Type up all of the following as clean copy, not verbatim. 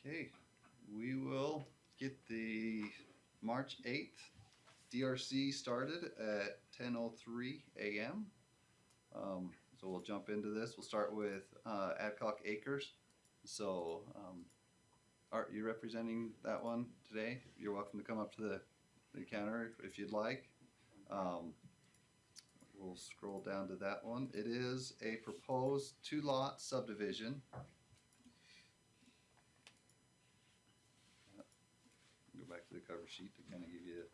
Okay, we will get the March 8th DRC started at 10:03 a.m. So we'll jump into this. We'll start with Adcock Acres. So, Art, you representing that one today? You're welcome to come up to the counter if you'd like. We'll scroll down to that one. It is a proposed 2-lot subdivision. Go back to the cover sheet to kind of give you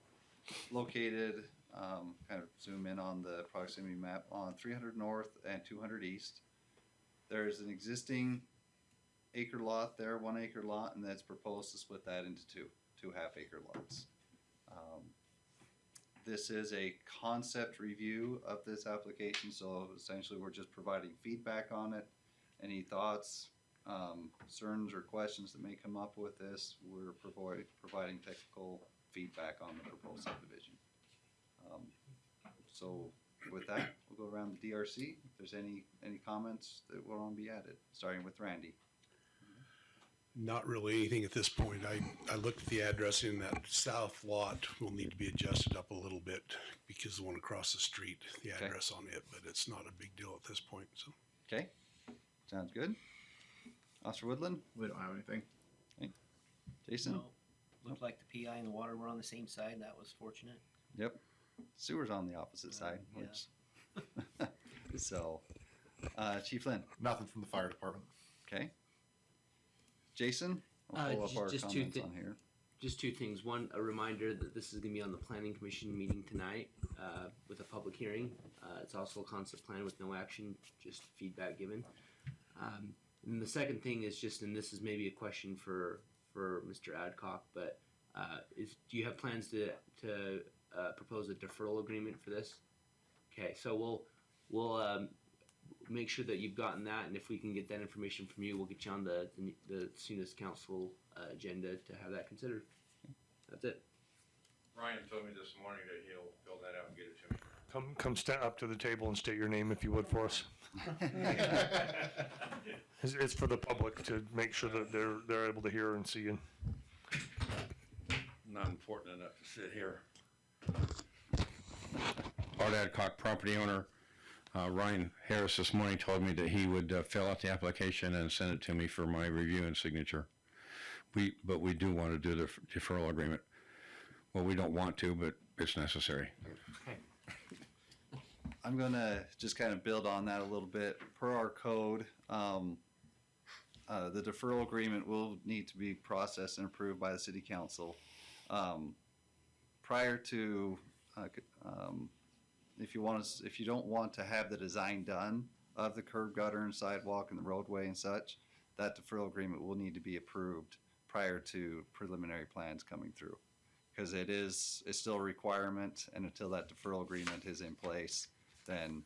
located, kind of zoom in on the proximity map on 300 North and 200 East. There's an existing acre lot there, 1 acre lot, and that's proposed to split that into two half-acre lots. This is a concept review of this application, so essentially we're just providing feedback on it. Any thoughts, concerns, or questions that may come up with this, we're providing technical feedback on the proposed subdivision. So with that, we'll go around the DRC. If there's any comments that will want to be added, starting with Randy. Not really anything at this point. I looked at the addressing. That south lot will need to be adjusted up a little bit because the one across the street, the address on it, but it's not a big deal at this point. So. Okay, sounds good. Officer Woodland? We don't have anything. Okay. Jason? No. Looked like the PI and the water were on the same side. That was fortunate. Yep. Sewer's on the opposite side. Yeah. Which, so, Chief Lynn? Nothing from the fire department. Okay. Jason? I'll pull up our comments on here. Just two things. One, a reminder that this is going to be on the Planning Commission meeting tonight with a public hearing. It's also a concept plan with no action, just feedback given. And the second thing is just, and this is maybe a question for Mr. Adcock, but do you have plans to propose a deferral agreement for this? Okay, so we'll make sure that you've gotten that, and if we can get that information from you, we'll get you on the soonest council agenda to have that considered. That's it. Ryan told me this morning that he'll fill that out and get it to me. Come stand up to the table and state your name if you would for us. It's for the public to make sure that they're able to hear and see you. Not important enough to sit here. Art Adcock, property owner. Ryan Harris this morning told me that he would fill out the application and send it to me for my review and signature. But we do want to do the deferral agreement. Well, we don't want to, but it's necessary. Okay. I'm going to just kind of build on that a little bit. Per our code, the deferral agreement will need to be processed and approved by the city council. Prior to, if you don't want to have the design done of the curb gutter and sidewalk and the roadway and such, that deferral agreement will need to be approved prior to preliminary plans coming through. Because it's still a requirement, and until that deferral agreement is in place, then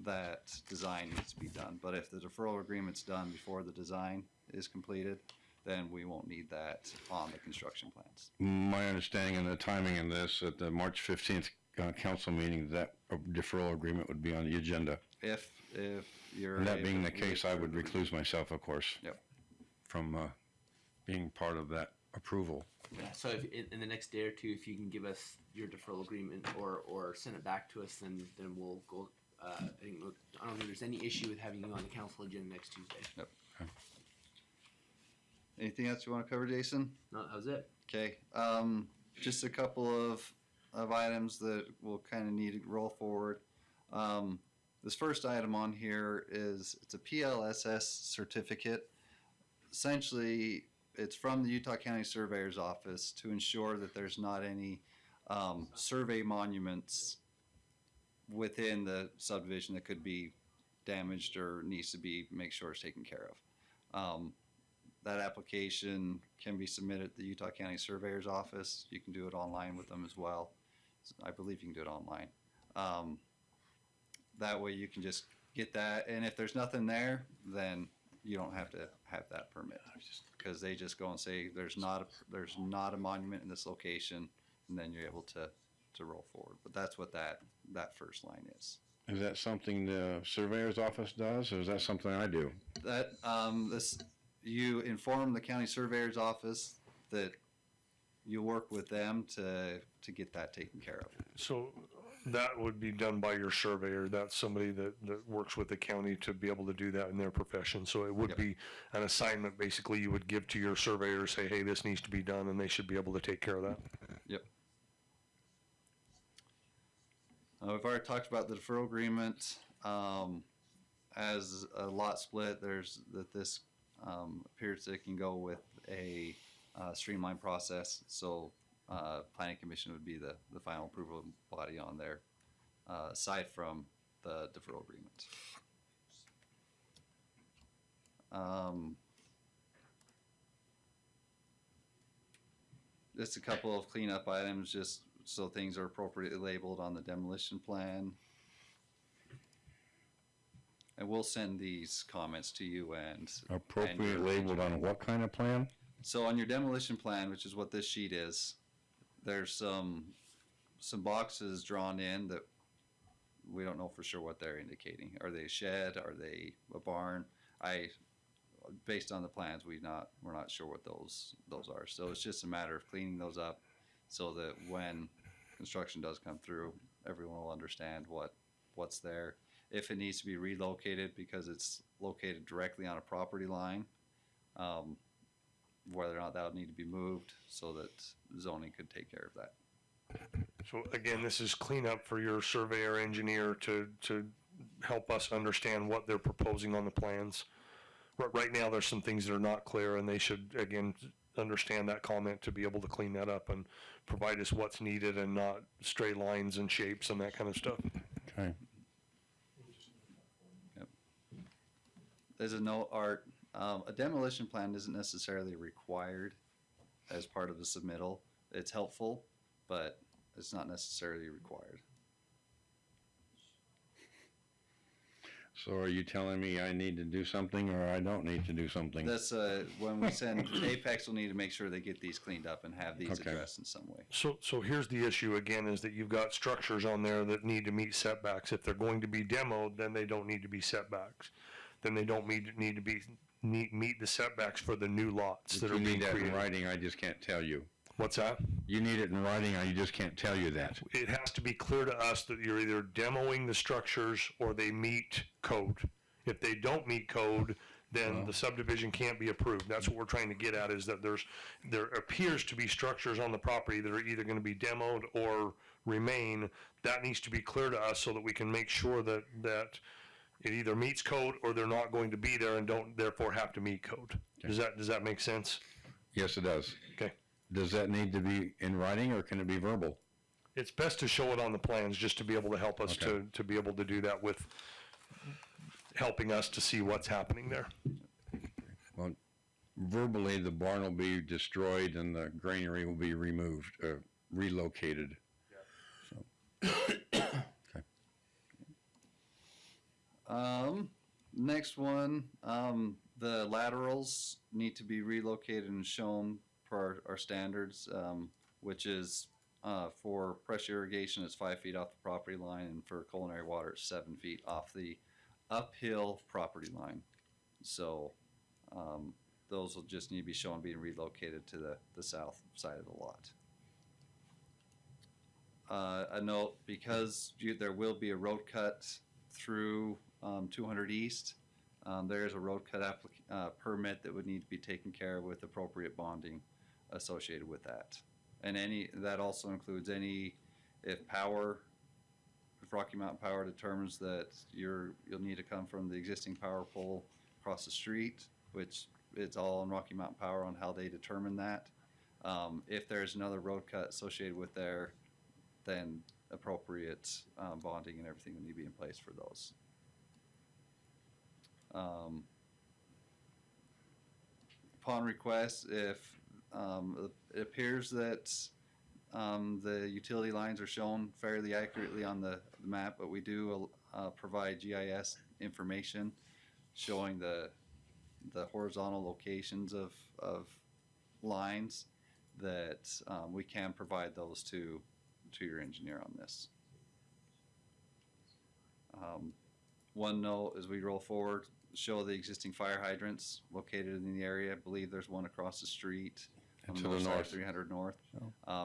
that design needs to be done. But if the deferral agreement's done before the design is completed, then we won't need that on the construction plans. My understanding and the timing in this, at the March 15th council meeting, that deferral agreement would be on the agenda. If you're... And that being the case, I would recluse myself, of course, Yep. from being part of that approval. Yeah, so if in the next day or two, if you can give us your deferral agreement or send it back to us, then we'll go. I don't think there's any issue with having you on the council agenda next Tuesday. Yep. Okay. Anything else you want to cover, Jason? No, that was it. Okay. Just a couple of items that we'll kind of need to roll forward. This first item on here it's a PLSS certificate. Essentially, it's from the Utah County Surveyor's Office to ensure that there's not any survey monuments within the subdivision that could be damaged or needs to be make sure it's taken care of. That application can be submitted at the Utah County Surveyor's Office. You can do it online with them as well. I believe you can do it online. That way you can just get that, and if there's nothing there, then you don't have to have that permit, because they just go and say there's not a monument in this location, and then you're able to roll forward. But that's what that first line is. Is that something the surveyor's office does, or is that something I do? That you inform the county surveyor's office that you work with them to get that taken care of. So that would be done by your surveyor. That's somebody that works with the county to be able to do that in their profession. So it would Yep. be an assignment basically you would give to your surveyor, say, hey, this needs to be done, and they should be able to take care of that. Yep. We've already talked about the deferral agreement. As a lot split, this appears it can go with a streamlined process. So planning commission would be the final approval body on there, aside from the deferral agreement. Just a couple of cleanup items, just so things are appropriately labeled on the demolition plan. And we'll send these comments to you and Appropriate your labeled on what kind of plan? So on your demolition plan, which is what this sheet is, there's some boxes drawn in that we don't know for sure what they're indicating. Are they a shed? Are they a barn? Based on the plans, we're not sure what those are. So it's just a matter of cleaning those up so that when construction does come through, everyone will understand what's there. If it needs to be relocated because it's located directly on a property line, whether or not that would need to be moved so that zoning could take care of that. So again, this is cleanup for your surveyor engineer to help us understand what they're proposing on the plans. Right now, there's some things that are not clear, and they should, again, understand that comment to be able to clean that up and provide us what's needed and not stray lines and shapes and that kind of stuff. Okay. There's a note, Art, a demolition plan isn't necessarily required as part of the submittal. It's helpful, but it's not necessarily required. So are you telling me I need to do something or I don't need to do something? That's when we send Apex will need to make sure they get these cleaned up and have these Okay. addressed in some way. So here's the issue again, is that you've got structures on there that need to meet setbacks. If they're going to be demoed, then they don't need to be setbacks. Then they don't need to meet the setbacks for the new lots If that are you being need that in created. writing, I just can't tell you. What's that? You need it in writing, I just can't tell you that. It has to be clear to us that you're either demoing the structures or they meet code. If they don't meet code, then the subdivision can't be approved. That's what we're trying to get at, is that there appears to be structures on the property that are either going to be demoed or remain. That needs to be clear to us so that we can make sure that it either meets code or they're not going to be there and don't therefore have to meet code. Does that make sense? Yes, it does. Okay. Does that need to be in writing or can it be verbal? It's best to show it on the plans just to be able to help us Okay. to be able to do that with helping us to see what's happening there. Well, verbally, the barn will be destroyed and the granary will be removed, relocated. Next one, the laterals need to be relocated and shown per our standards, which is for pressure irrigation, it's 5 feet off the property line, and for culinary water, it's 7 feet off the uphill property line. So those will just need to be shown being relocated to the south side of the lot. A note, because there will be a road cut through 200 East, there is a road cut permit that would need to be taken care of with appropriate bonding associated with that. And that also includes if Rocky Mountain Power determines that you'll need to come from the existing power pole across the street, which it's all on Rocky Mountain Power on how they determine that. If there's another road cut associated with there, then appropriate bonding and everything will need to be in place for those. Upon request, if it appears that the utility lines are shown fairly accurately on the map, but we do provide GIS information showing the horizontal locations of lines, that we can provide those to your engineer on this. One note as we roll forward, show the existing fire hydrants located in the area. I believe there's one across the street. And on to the side of north. 300 North.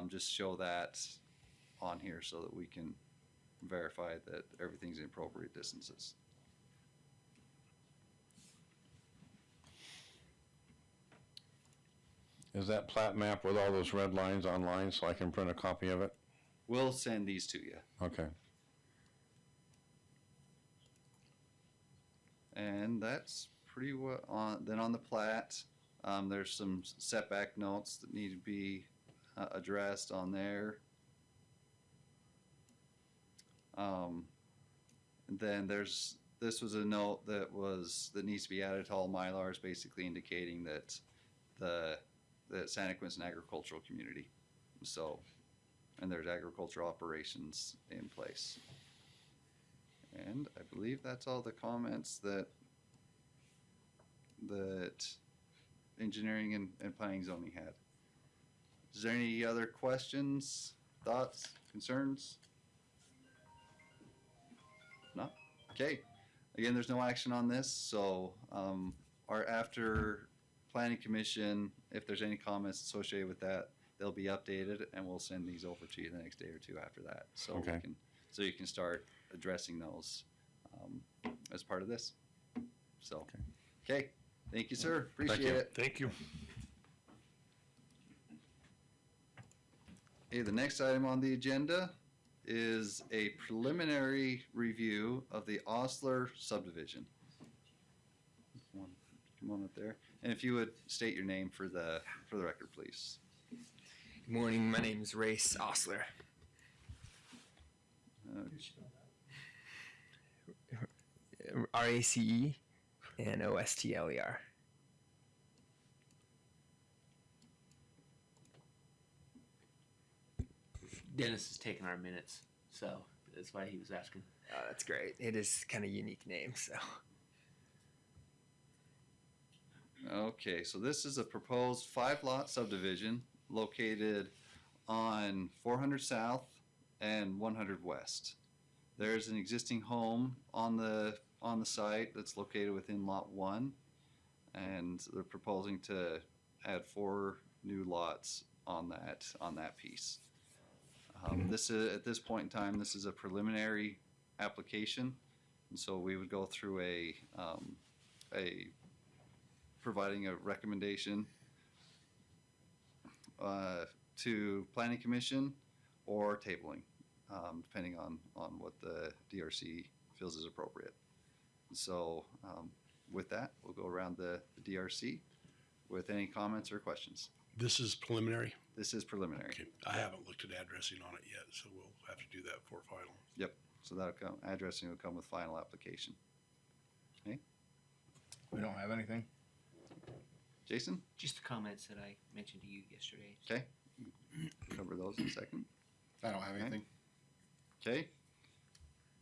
Just show that on here so that we can verify that everything's in appropriate distances. Is that plat map with all those red lines online so I can print a copy of it? We'll send these to you. Okay. And that's pretty what on. Then on the plat, there's some setback notes that need to be addressed on there. And then this was a note that needs to be added to all Mylars, basically indicating that that Santaquin's an agricultural community. So, and there's agricultural operations in place. And I believe that's all the comments that engineering and planning zoning had. Is there any other questions, thoughts, concerns? No? Okay. Again, there's no action on this, so after planning commission, if there's any comments associated with that, they'll be updated and we'll send these over to you the next day or two after that. So Okay. so you can start addressing those as part of this. So, okay. Thank you, sir. Appreciate you. it. Thank you. Okay, the next item on the agenda is a preliminary review of the Osler subdivision. Come on up there. And if you would state your name for the record, please. Good morning, my name is Race Osler. RACE and OSTLER. Dennis is taking our minutes, so that's why he was asking. Oh, that's great. It is kind of unique name, so. Okay, so this is a proposed 5-lot subdivision located on 400 South and 100 West. There's an existing home on the site that's located within Lot 1, and they're proposing to add 4 new lots on that piece. This is, at this point in time, this is a preliminary application, and so we would go through a providing a recommendation to Planning Commission or tabling, depending on what the DRC feels is appropriate. So with that, we'll go around the DRC with any comments or questions. This is preliminary. This is preliminary. Okay. I haven't looked at addressing on it yet, so we'll have to do that for final. Yep. So that'll come, addressing will come with final application. Okay. We don't have anything. Jason? Just the comments that I mentioned to you yesterday. Okay. Cover those in a second. I don't have anything. Okay.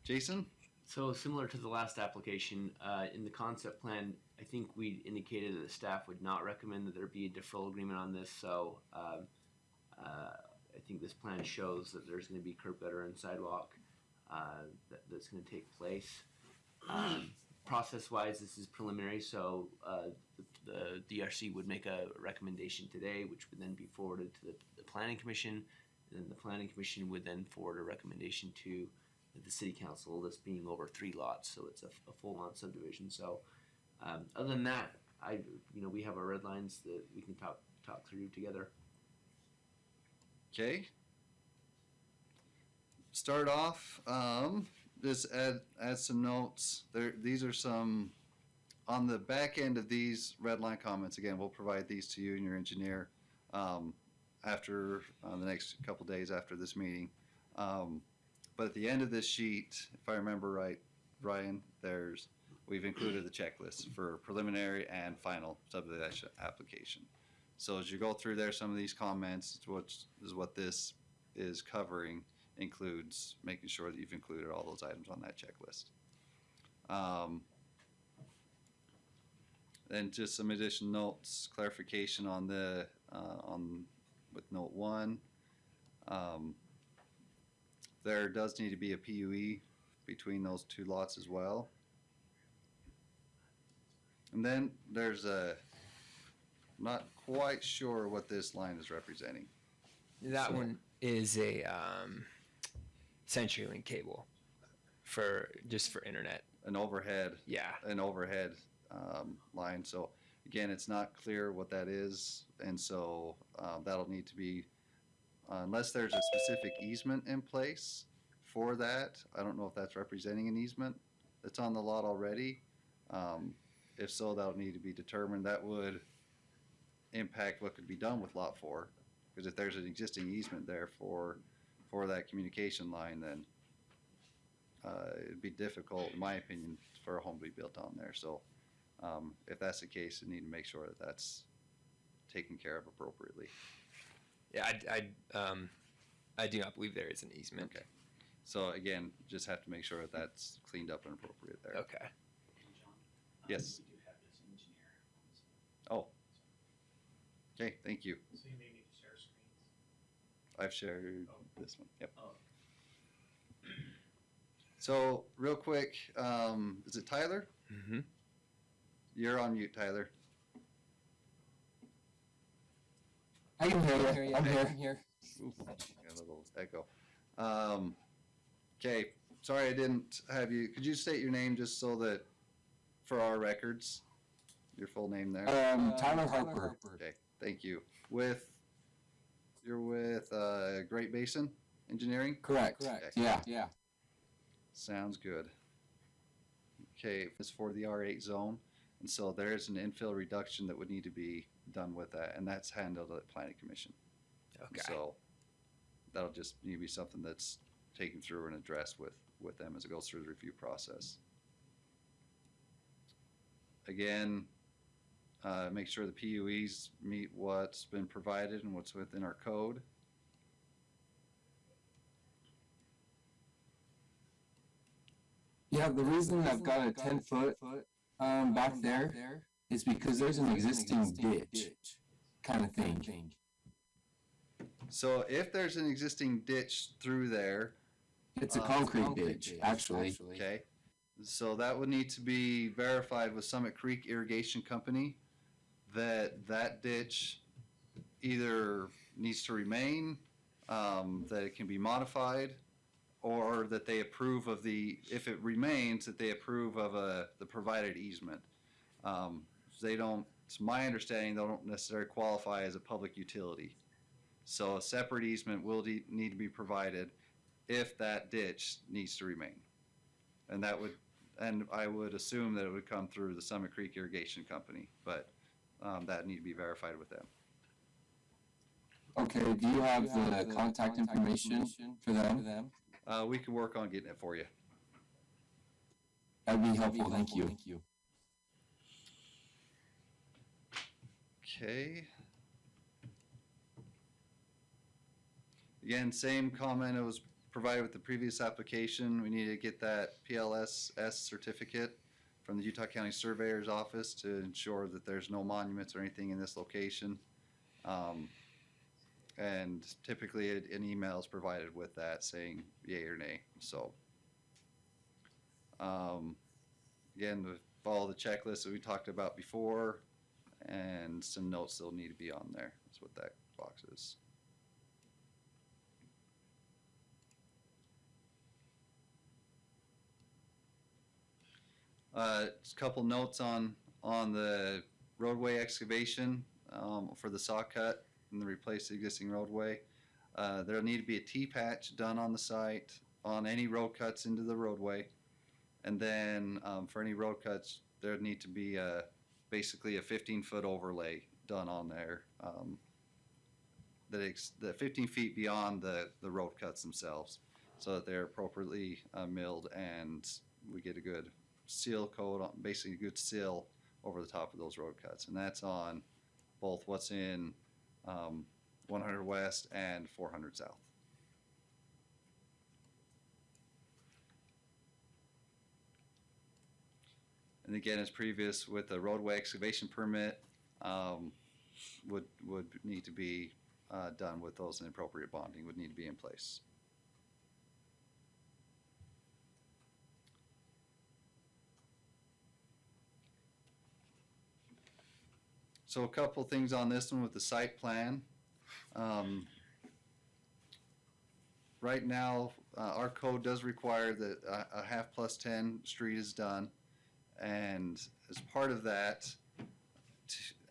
Jason? So similar to the last application, in the concept plan, I think we indicated that the staff would not recommend that there be a deferral agreement on this. So I think this plan shows that there's going to be curb gutter and sidewalk that's going to take place. Process-wise, this is preliminary, so the DRC would make a recommendation today, which would then be forwarded to the Planning Commission. And then the Planning Commission would then forward a recommendation to the City Council, this being over 3 lots, so it's a full-on subdivision. So other than that, we have our red lines that we can talk through together. Okay. Start off, just add some notes. These are some, on the back end of these red line comments, again, we'll provide these to you and your engineer after the next couple days after this meeting. But at the end of this sheet, if I remember right, Ryan, we've included the checklist for preliminary and final subdivision application. So as you go through there, some of these comments, what this is covering, includes making sure that you've included all those items on that checklist. Then just some additional notes, clarification on with note 1. There does need to be a PUE between those 2 lots as well. And then there's not quite sure what this line is representing. That one is a CenturyLink cable for internet. An overhead Yeah. Line. So again, it's not clear what that is, and so that'll need to be, unless there's a specific easement in place for that. I don't know if that's representing an easement that's on the lot already. If so, that'll need to be determined. That would impact what could be done with Lot 4, because if there's an existing easement there for that communication line, then it'd be difficult, in my opinion, for a home to be built on there. So if that's the case, you need to make sure that that's taken care of appropriately. Yeah, I do not believe there is an easement. Okay. So again, just have to make sure that that's cleaned up and appropriate there. Okay. Yes. Oh. Okay, thank you. So you may need to share screens. I've shared this one. Yep. So real quick, is it Tyler? Mm-hmm. You're on mute, Tyler. I can hear you. I'm here. Ooh, got a little echo. Okay, sorry I didn't have you. Could you state your name just so that for our records, your full name there? Tyler Harper. Okay, thank you. You're with Great Basin Engineering? Correct. Okay. Yeah. Sounds good. Okay, it's for the R8 zone, and so there's an infill reduction that would need to be done with that, and that's handled at Planning Commission. Okay. So that'll just need to be something that's taken through and addressed with them as it goes through the review process. Again, make sure the PUEs meet what's been provided and what's within our code. Yeah, the reason I've got a 10-foot back there is because there's an existing ditch kind of thing. So if there's an existing ditch through there, It's a concrete ditch, actually. okay, so that would need to be verified with Summit Creek Irrigation Company that ditch either needs to remain, that it can be modified, or that they approve of if it remains, that they approve of the provided easement. They don't, it's my understanding, they don't necessarily qualify as a public utility. So a separate easement will need to be provided if that ditch needs to remain. And I would assume that it would come through the Summit Creek Irrigation Company, but that need to be verified with them. Okay, do you have the contact information for them? We can work on getting it for you. That'd be helpful, thank you. Okay. Again, same comment that was provided with the previous application. We need to get that PLSS certificate from the Utah County Surveyor's Office to ensure that there's no monuments or anything in this location. And typically an email is provided with that saying yay or nay. So again, follow the checklist that we talked about before, and some notes that'll need to be on there. That's what that box is. Just a couple notes on the roadway excavation for the saw cut and the replace the existing roadway. There'll need to be a T-patch done on the site on any road cuts into the roadway. And then for any road cuts, there'd need to be basically a 15-foot overlay done on there. The 15 feet beyond the road cuts themselves, so that they're appropriately milled and we get a good seal coat on, basically a good seal over the top of those road cuts. And that's on both what's in 100 West and 400 South. And again, as previous with the roadway excavation permit, would need to be done with those, and appropriate bonding would need to be in place. So a couple things on this one with the site plan. Right now, our code does require that a half plus 10 street is done. And as part of that,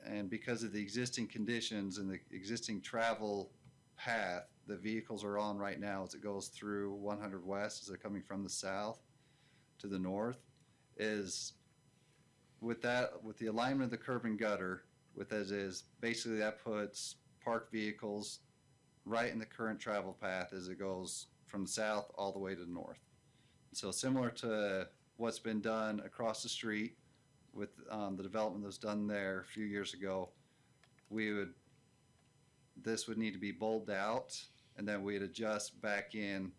and because of the existing conditions and the existing travel path the vehicles are on right now as it goes through 100 West as they're coming from the south to the north, is with the alignment of the curb and gutter, with as is, basically that puts parked vehicles right in the current travel path as it goes from the south all the way to the north. So similar to what's been done across the street with the development that was done there a few years ago, this would need to be bulbed out, and then we'd adjust back in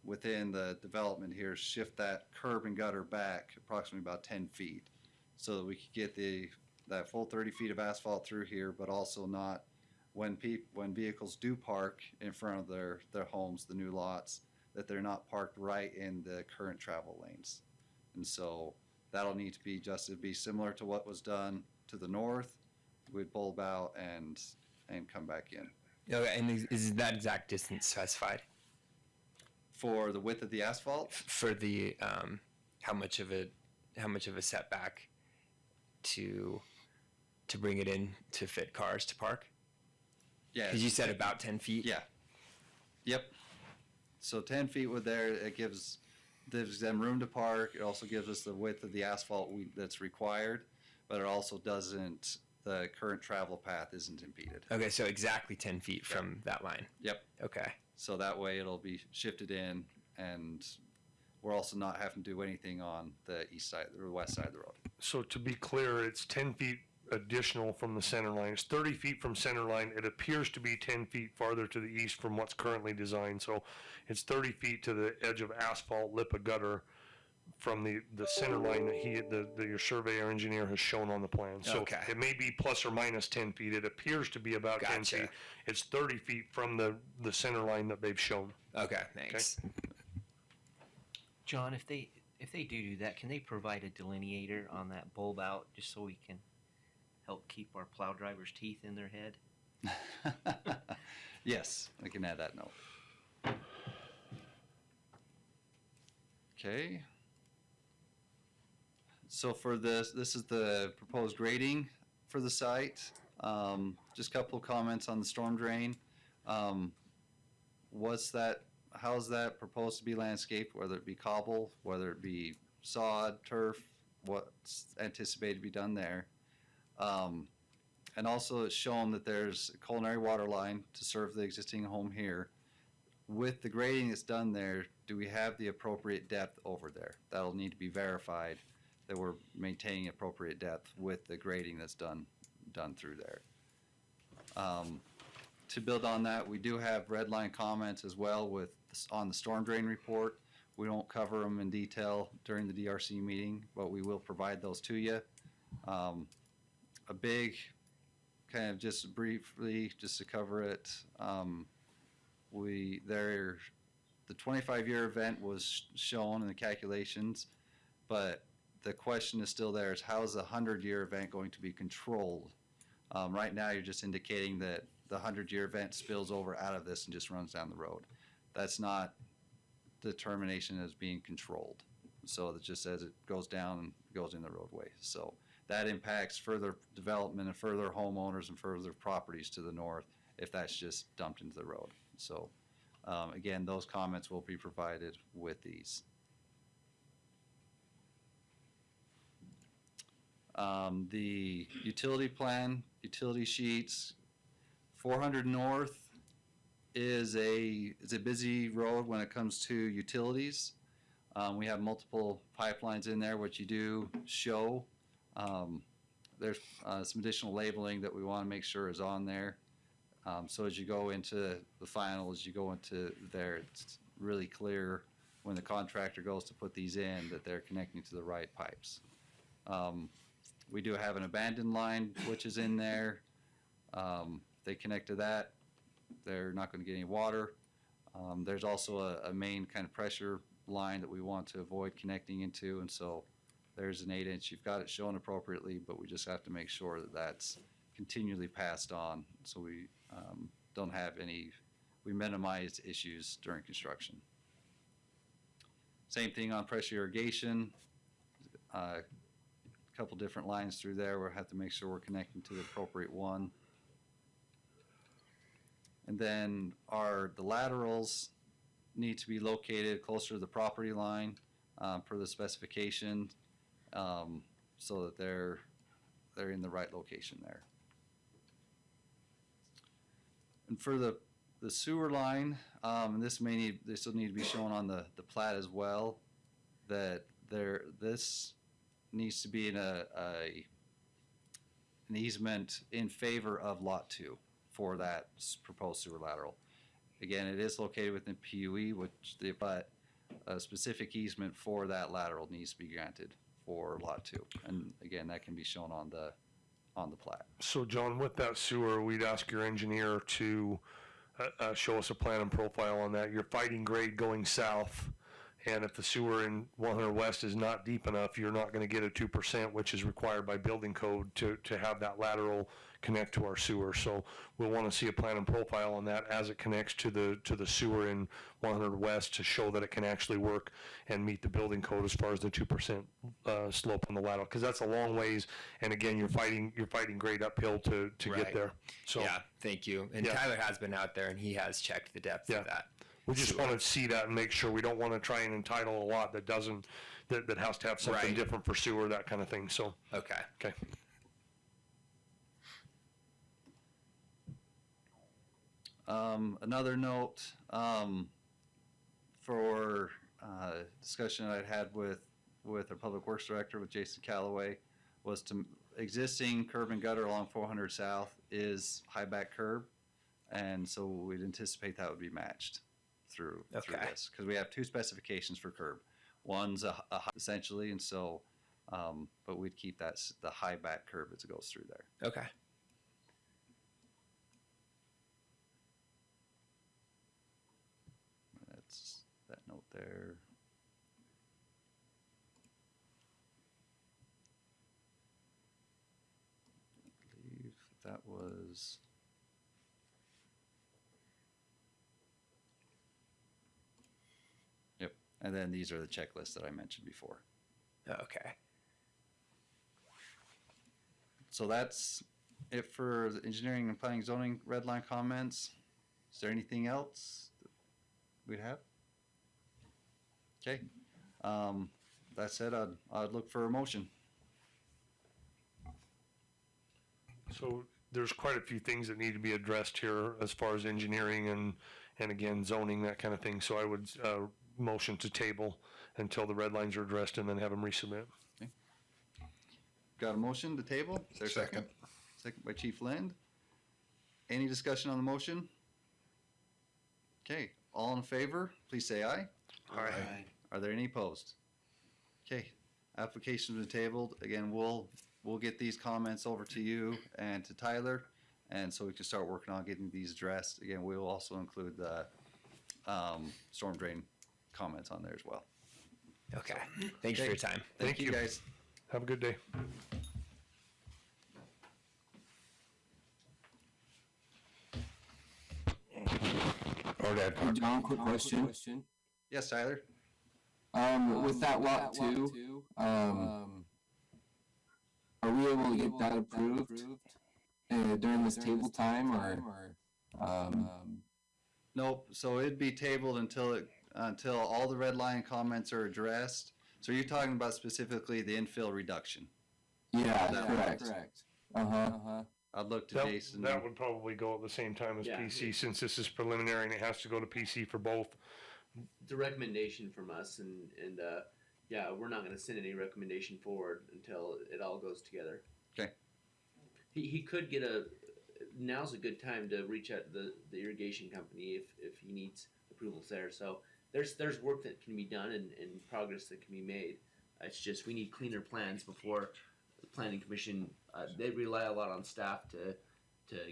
within the development here, shift that curb and gutter back approximately about 10 feet so that we could get that full 30 feet of asphalt through here, but also not when vehicles do park in front of their homes, the new lots, that they're not parked right in the current travel lanes. And so that'll need to be adjusted, be similar to what was done to the north. We'd bulb out and come back in. Okay, and is that exact distance specified For the width of the asphalt? for the how much of a setback to bring it in to fit cars to park? Yeah. Because you said about 10 feet. Yeah. Yep. So 10 feet with there, it gives them room to park. It also gives us the width of the asphalt that's required, but it also doesn't, the current travel path isn't impeded. Okay, so exactly 10 feet from that line. Yep. Okay. So that way it'll be shifted in, and we're also not having to do anything on the east side or west side of the road. So to be clear, it's 10 feet additional from the center line. It's 30 feet from center line. It appears to be 10 feet farther to the east from what's currently designed. So it's 30 feet to the edge of asphalt lip of gutter from the center line that your surveyor engineer has shown on the plan. So Okay. it may be plus or minus 10 feet. It appears to be about 10 Gotcha. feet. It's 30 feet from the center line that they've shown. Okay, thanks. John, if they do that, can they provide a delineator on that bulb out just so we can help keep our plow drivers' teeth in their head? Yes, I can add that note. Okay. So for this is the proposed grading for the site. Just a couple of comments on the storm drain. How's that proposed to be landscaped, whether it be cobble, whether it be sod, turf, what's anticipated to be done there? And also it's shown that there's a culinary water line to serve the existing home here. With the grading that's done there, do we have the appropriate depth over there? That'll need to be verified that we're maintaining appropriate depth with the grading that's done through there. To build on that, we do have red line comments as well on the storm drain report. We don't cover them in detail during the DRC meeting, but we will provide those to you. A big, kind of just briefly, just to cover it, the 25-year event was shown in the calculations, but the question is still there, is how is the 100-year event going to be controlled? Right now, you're just indicating that the 100-year event spills over out of this and just runs down the road. That's not determination as being controlled. So it just says it goes down and goes in the roadway. So that impacts further development and further homeowners and further properties to the north if that's just dumped into the road. So again, those comments will be provided with these. The utility plan, utility sheets, 400 North is a busy road when it comes to utilities. We have multiple pipelines in there, which you do show. There's some additional labeling that we want to make sure is on there. So as you go into the final, as you go into there, it's really clear when the contractor goes to put these in that they're connecting to the right pipes. We do have an abandoned line which is in there. They connect to that, they're not going to get any water. There's also a main kind of pressure line that we want to avoid connecting into, and so there's an 8-inch, you've got it shown appropriately, but we just have to make sure that that's continually passed on, so we don't have any, we minimize issues during construction. Same thing on pressure irrigation. A couple different lines through there. We'll have to make sure we're connecting to the appropriate one. And then the laterals need to be located closer to the property line per the specification, so that they're in the right location there. And for the sewer line, and this will need to be shown on the plat as well, that this needs to be an easement in favor of Lot 2 for that proposed sewer lateral. Again, it is located within PUE, but a specific easement for that lateral needs to be granted for Lot 2. And again, that can be shown on the plat. So John, with that sewer, we'd ask your engineer to show us a plan and profile on that. Your fighting grade going south, and if the sewer in 100 West is not deep enough, you're not going to get a 2%, which is required by building code to have that lateral connect to our sewer. So we'll want to see a plan and profile on that as it connects to the sewer in 100 West to show that it can actually work and meet the building code as far as the 2% slope on the lateral, because that's a long ways. And again, you're fighting grade uphill to Right. get there. So Yeah, thank you. And Yeah. Tyler has been out there and he has checked the depth Yeah. of that. we just want to see that and make sure. We don't want to try and entitle a lot that doesn't, that has to have something Right. different for sewer, that kind of thing. So, Okay. okay. Another note for discussion I'd had with our Public Works Director, with Jason Calloway, was to existing curb and gutter along 400 South is high back curb, and so we'd anticipate that would be matched through Okay. this, because we have two specifications for curb. One's a essentially, and so but we'd keep the high back curb as it goes through there. Okay. That's that note there. I believe that was. Yep, and then these are the checklists that I mentioned before. Okay. So that's it for the engineering and planning zoning red line comments. Is there anything else we'd have? Okay. That said, I'd look for a motion. So there's quite a few things that need to be addressed here as far as engineering and again, zoning, that kind of thing. So I would motion to table until the red lines are addressed and then have them resubmit. Got a motion to table? Is there a second? Second by Chief Lind. Any discussion on the motion? Okay, all in favor, please say aye. Aye. Are there any opposed? Okay, application's been tabled. Again, we'll get these comments over to you and to Tyler, and so we can start working on getting these addressed. Again, we will also include the storm drain comments on there as well. Okay. Thanks for your time. Thank you guys. Have a good day. Hey, John, quick question. Yes, Tyler? With that lot 2, are we able to get that approved during this table time, or? Nope, so it'd be tabled until all the red line comments are addressed. So you're talking about specifically the infill reduction? Yeah, That correct. I'd look to That, Jason. that would probably go at the same time as Yeah. PC, since this is preliminary and it has to go to PC for both. It's a recommendation from us, and yeah, we're not going to send any recommendation forward until it all goes together. Okay. He could get now's a good time to reach out to the irrigation company if he needs approvals there. So there's work that can be done and progress that can be made. It's just we need cleaner plans before the planning commission. They rely a lot on staff to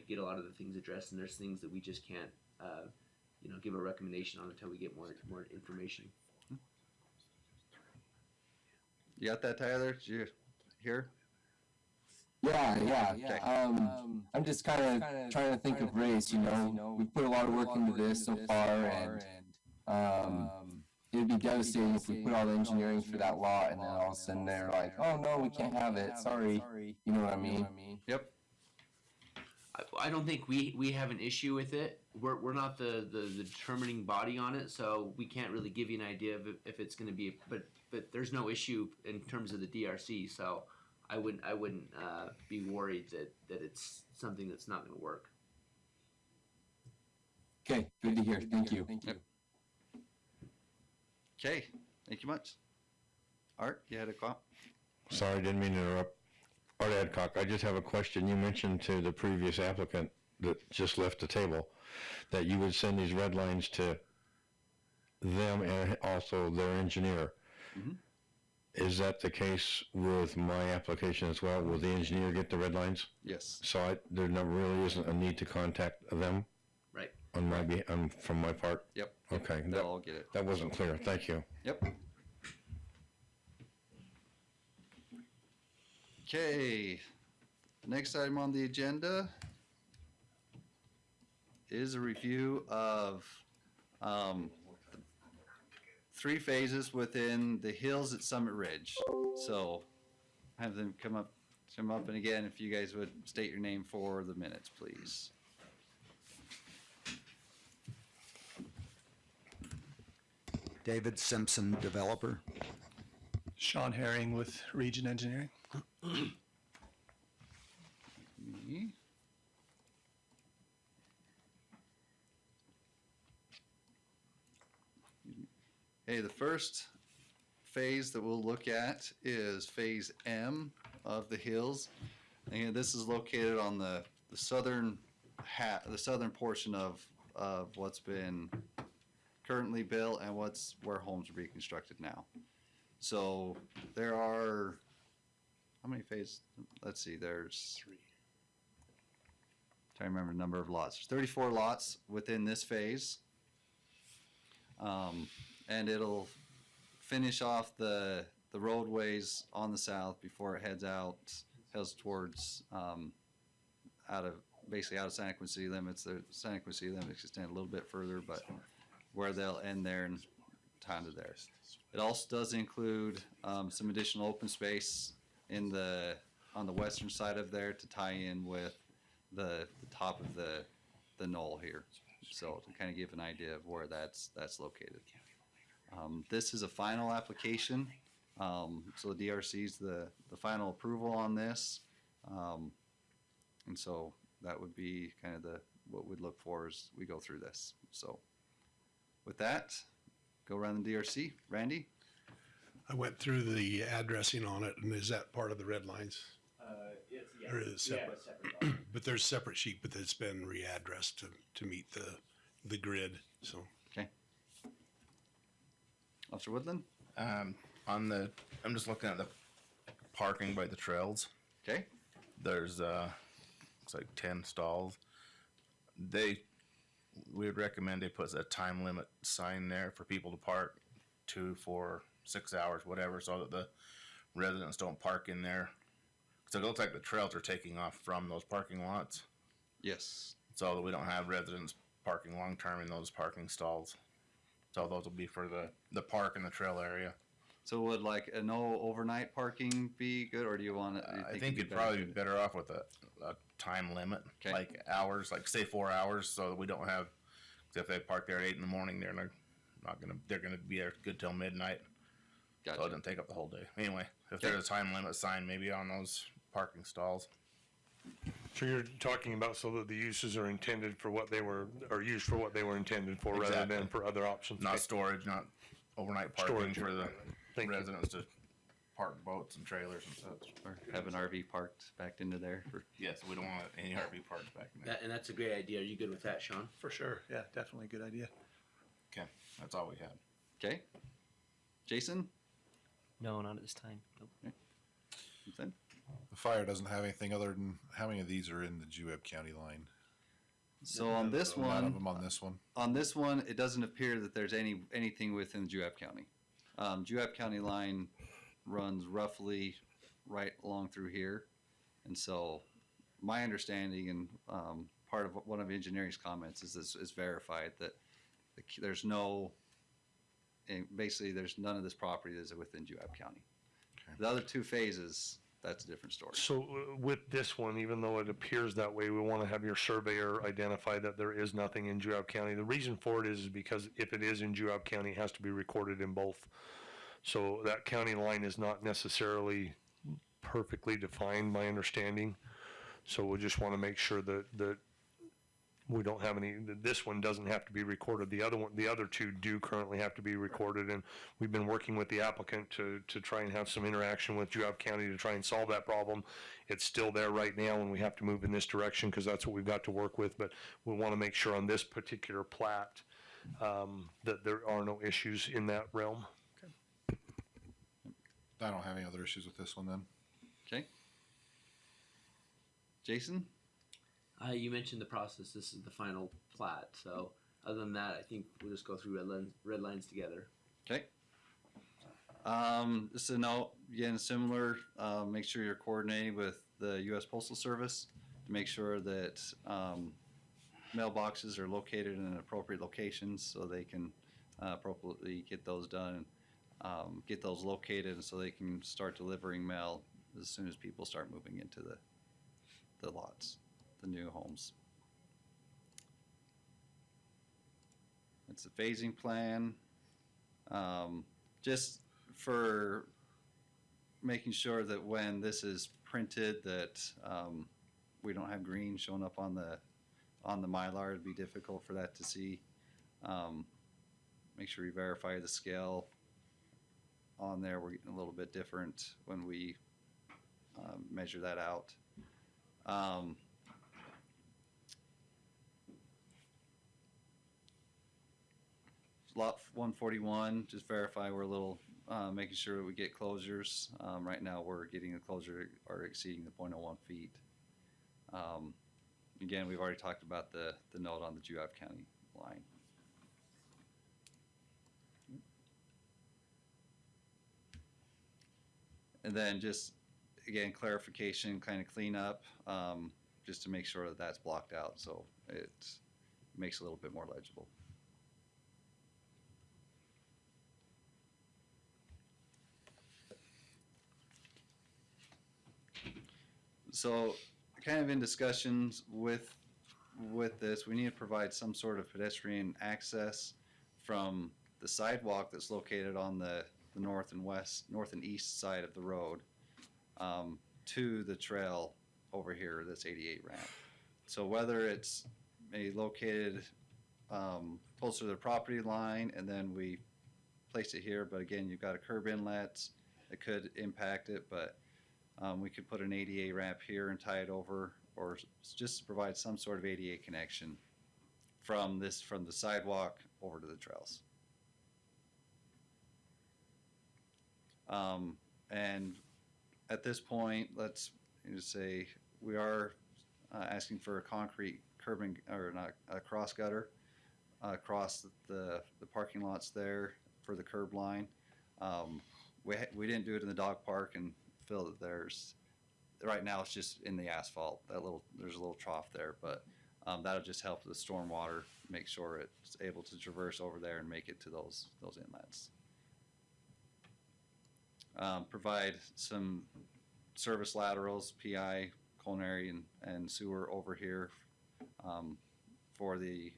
get a lot of the things addressed, and there's things that we just can't give a recommendation on until we get more information. You got that, Tyler? Did you hear? Yeah. I'm just kind of trying to think of race. We put a lot of work into this so far, and it'd be devastating if we put all the engineering for that lot, and then all of a sudden they're like, "Oh no, we can't have it. Sorry." You know what I mean? Yep. I don't think we have an issue with it. We're not the determining body on it, so we can't really give you an idea of if it's going to be. But there's no issue in terms of the DRC, so I wouldn't be worried that it's something that's not going to work. Okay, good to hear. Thank you. Yep. Okay, thank you much. Art, you had a call? Sorry, didn't mean to interrupt. Art Adcock, I just have a question. You mentioned to the previous applicant that just left the table that you would send these red lines to them and also their engineer. Mhm. Is that the case with my application as well? Will the engineer get the red lines? Yes. So there really isn't a need to contact them? Right. From my part? Yep. Okay. They'll all get it. That wasn't clear. Thank you. Yep. Okay. The next item on the agenda is a review of 3 phases within the hills at Summit Ridge. So have them come up, and again, if you guys would state your name for the minutes, please. David Simpson, developer. Sean Herring with Region Engineering. Me. Okay, the first phase that we'll look at is phase M of the hills. And this is located on the southern portion of what's been currently built and where homes are being constructed now. So there are, how many phases? Let's see, there's 3. Trying to remember the number of lots. There's 34 lots within this phase. And it'll finish off the roadways on the south before it heads towards out of Santaquin city limits. The Santaquin city limits extend a little bit further, but where they'll end there and time to there. It also does include some additional open space on the western side of there to tie in with the top of the knoll here. So to kind of give an idea of where that's located. This is a final application, so the DRC is the final approval on this, and so that would be kind of what we'd look for as we go through this. So with that, go around the DRC. Randy? I went through the addressing on it, and is that part of the red lines? Or is it separate? separate. But there's a separate sheet, but it's been readdressed to meet the grid, so. Okay. Officer Woodland? I'm just looking at the parking by the trails. Okay. There's looks like 10 stalls. We would recommend they put a time limit sign there for people to park 2, 4, 6 hours, whatever, so that the residents don't park in there. So it looks like the trails are taking off from those parking lots. Yes. So that we don't have residents parking long term in those parking stalls. So those will be for the park and the trail area. So would like a no overnight parking be good, or do you want it? I think you'd probably be better off with a time limit, Okay. like hours, like say 4 hours, so that we don't have. 'Cause if they park there at 8 in the morning, they're gonna be there good till midnight. Gotcha. So it doesn't take up the whole day. Anyway, if Okay. there's a time limit sign, maybe on those parking stalls. So you're talking about so that the uses are intended for what they were, or used for what they were intended for, rather Exactly. than for other options. Not storage, not overnight parking Storage. for the Thank you. residents to park boats and trailers and such. Or have an RV parked backed into there? Yes, we don't want any RV parks back in there. And that's a great idea. Are you good with that, Sean? For sure. Yeah, definitely a good idea. Okay, that's all we had. Okay. Jason? No, not at this time. Nope. Ethan? The fire doesn't have anything other than how many of these are in the Juab County line? So on this None of one, them on this one. it doesn't appear that there's anything within Juab County. Juab County line runs roughly right along through here. And so my understanding and part of one of engineering's comments is this is verified that there's no, and basically there's none of this property that's within Juab County. Okay. The other two phases, that's a different story. So with this one, even though it appears that way, we want to have your surveyor identify that there is nothing in Juab County. The reason for it is because if it is in Juab County, it has to be recorded in both. So that county line is not necessarily perfectly defined, my understanding. So we just want to make sure that we don't have any, that this one doesn't have to be recorded. The other two do currently have to be recorded, and we've been working with the applicant to try and have some interaction with Juab County to try and solve that problem. It's still there right now, and we have to move in this direction because that's what we've got to work with, but we want to make sure on this particular plat that there are no issues in that realm. I don't have any other issues with this one then. Okay. Jason? You mentioned the process. This is the final plat. So other than that, I think we'll just go through red lines together. Okay. Just a note, again, similar, make sure you're coordinating with the U.S. Postal Service to make sure that mailboxes are located in appropriate locations so they can appropriately get those done, get those located so they can start delivering mail as soon as people start moving into the lots, the new homes. It's a phasing plan. Just for making sure that when this is printed that we don't have green showing up on the Mylar. It'd be difficult for that to see. Make sure you verify the scale on there. We're getting a little bit different when we measure that out. Lot 141, just verify we're a little, making sure that we get closures. Right now we're getting the closure or exceeding the 0.01 feet. Again, we've already talked about the note on the Juab County line. And then just, again, clarification, kind of clean up, just to make sure that that's blocked out so it makes it a little bit more legible. So kind of in discussions with this, we need to provide some sort of pedestrian access from the sidewalk that's located on the north and east side of the road to the trail over here, this 88 ramp. So whether it's maybe located closer to the property line and then we place it here, but again, you've got a curb inlet that could impact it, but we could put an ADA ramp here and tie it over, or just to provide some sort of ADA connection from the sidewalk over to the trails. And at this point, let's just say we are asking for a concrete curbing, or not, a cross gutter across the parking lots there for the curb line. We didn't do it in the dog park and feel that right now it's just in the asphalt. There's a little trough there, but that'll just help the storm water, make sure it's able to traverse over there and make it to those inlets. Provide some service laterals, PI, culinary, and sewer over here for the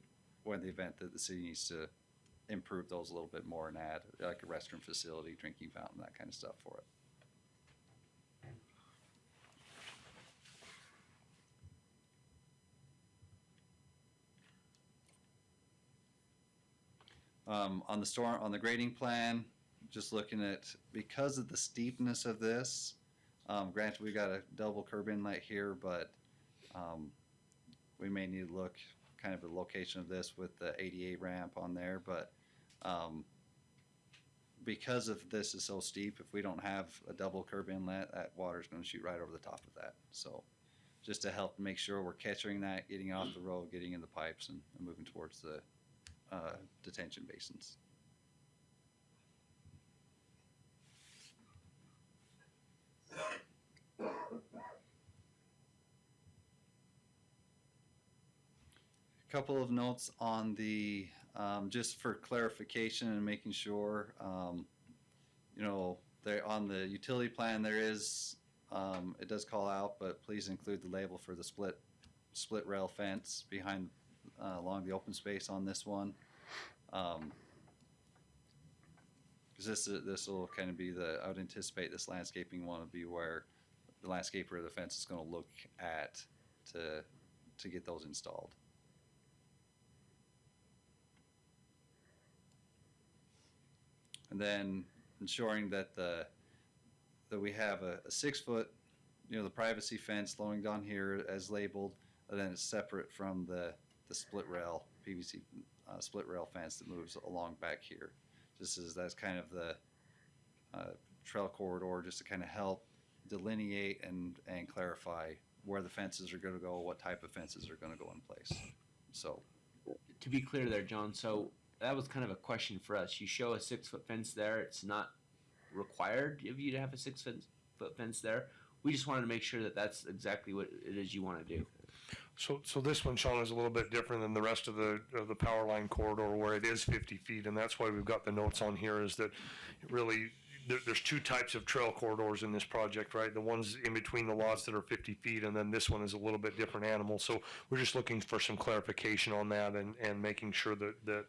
event that the city needs to improve those a little bit more and add like a restroom facility, drinking fountain, that kind of stuff for it. On the grading plan, just looking at, because of the steepness of this, granted we got a double curb inlet here, but we may need to look kind of at the location of this with the ADA ramp on there, but because of this is so steep, if we don't have a double curb inlet, that water's going to shoot right over the top of that. So just to help make sure we're catching that, getting off the road, getting in the pipes, and moving towards the detention basins. Couple of notes on the, just for clarification and making sure, you know, there on the utility plan there is, it does call out, but please include the label for the split rail fence behind, along the open space on this one. Because this will kind of be I would anticipate this landscaping one would be where the landscaper of the fence is going to look at to get those installed. And then ensuring that that we have a 6 foot, you know, the privacy fence flowing down here as labeled, and then it's separate from the split rail PVC split rail fence that moves along back here. Just as that's kind of the trail corridor, just to kind of help delineate and clarify where the fences are going to go, what type of fences are going to go in place. So, To be clear there, John, so that was kind of a question for us. You show a 6 foot fence there. It's not required of you to have a 6 foot fence there. We just wanted to make sure that that's exactly what it is you want to do. So this one, Sean, is a little bit different than the rest of the power line corridor where it is 50 feet, and that's why we've got the notes on here is that really there's 2 types of trail corridors in this project, right? The ones in between the lots that are 50 feet, and then this one is a little bit different animal. So we're just looking for some clarification on that and making sure that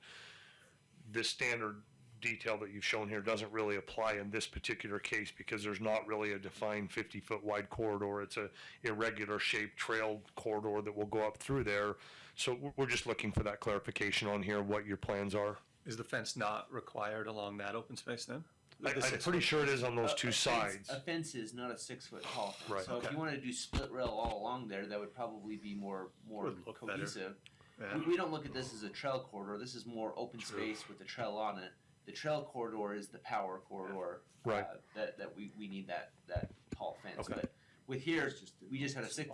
this standard detail that you've shown here doesn't really apply in this particular case because there's not really a defined 50-foot wide corridor. It's a irregular shaped trail corridor that will go up through there. So we're just looking for that clarification on here, what your plans are. Is the fence not required along that open space then? I'm pretty sure it is on those 2 sides. A fence is not a 6 foot tall fence. Right. So if you wanted to do split rail all along there, that would probably be more Would look cohesive. Yeah. We don't look at this as a trail corridor. This is more open space with the trail on it. The trail corridor is the power corridor. Right. That we need that tall fence. Okay. But with here, we just had a 6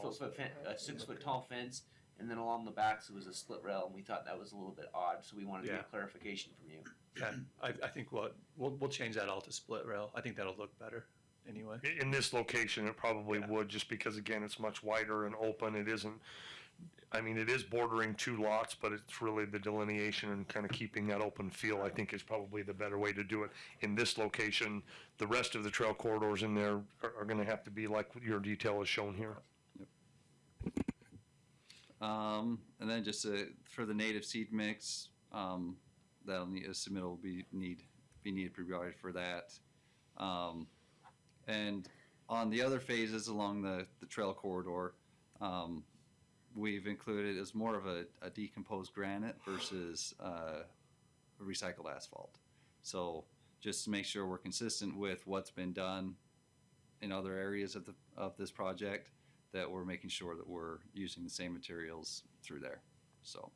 foot tall fence, and then along the backs it was a split rail, and we thought that was a little bit odd, so we wanted to get clarification from you. Yeah, I think we'll change that all to split rail. I think that'll look better anyway. In this location, it probably would, just because, again, it's much wider and open. It isn't, I mean, it is bordering 2 lots, but it's really the delineation and kind of keeping that open feel, I think, is probably the better way to do it. In this location, the rest of the trail corridors in there are going to have to be like your detail is shown here. and then just for the native seed mix, that'll need a submittal will be needed provided for that. And on the other phases along the trail corridor, we've included as more of a decomposed granite versus recycled asphalt. So just to make sure we're consistent with what's been done in other areas of this project, that we're making sure that we're using the same materials through there. So,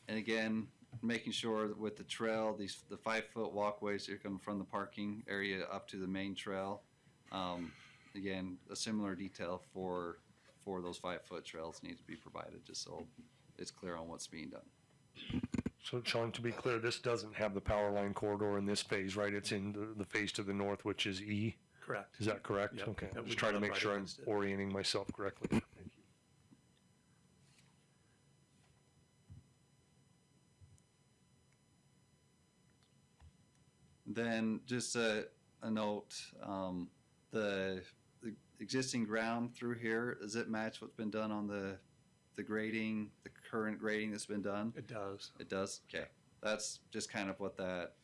and again, making sure that with the trail, the 5 foot walkways that are coming from the parking area up to the main trail. Again, a similar detail for those 5 foot trails needs to be provided, just so it's clear on what's being done. So, Sean, to be clear, this doesn't have the power line corridor in this phase, right? It's in the phase to the north, which is E. Correct. Is that correct? Yep. Okay. Yep, I'm we just trying to got make right sure I'm against it. orienting myself correctly. Thank you. Then just a note, the existing ground through here, does it match what's been done on the grading, the current grading that's been done? It does. It does? Okay. That's just kind of what that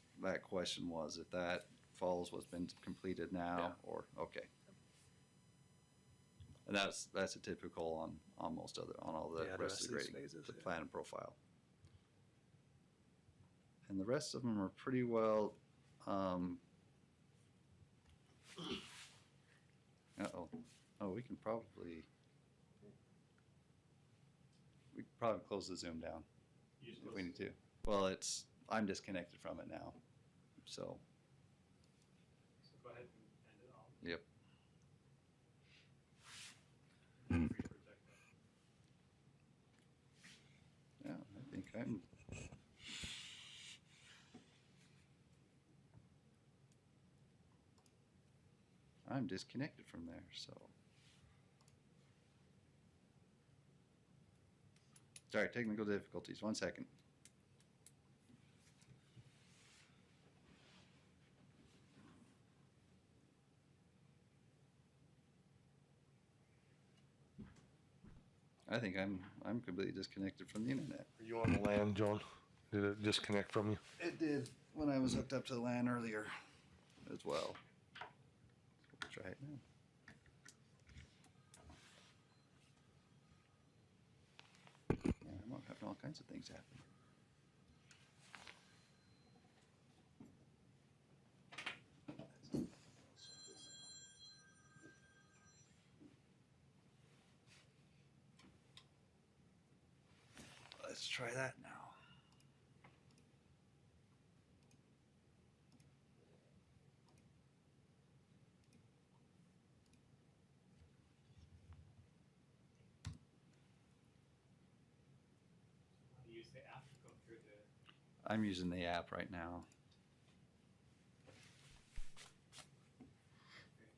question was, if that follows what's been completed now, or, okay. And that's a typical on most other, on all the rest of the these grading, phases, the plan and profile. And the rest of them are pretty well, we can probably close the Zoom down if we need to. Well, I'm disconnected from it now, so. Go ahead and end it all. Yep. Yeah, I think I'm. I'm disconnected from there, so. Sorry, technical difficulties. 1 second. I think I'm completely disconnected from the internet. Are you on the LAN, John? Did it disconnect from you? It did when I was hooked up to the LAN earlier as well. We'll try it now. Yeah, I'm having all kinds of things happen. Let's try that now. I'm using the app right now.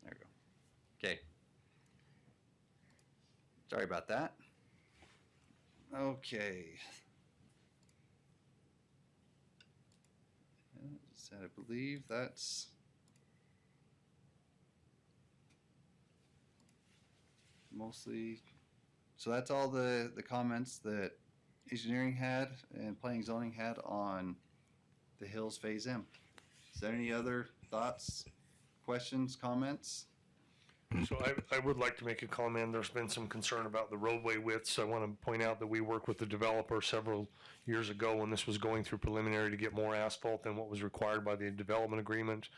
There we go. Okay. Sorry about that. Okay. I believe that's mostly, so that's all the comments that engineering had and planning zoning had on the Hills Phase M. Is there any other thoughts, questions, comments? So I would like to make a comment. There's been some concern about the roadway widths. I want to point out that we worked with the developer several years ago when this was going through preliminary to get more asphalt than what was required by the development agreement.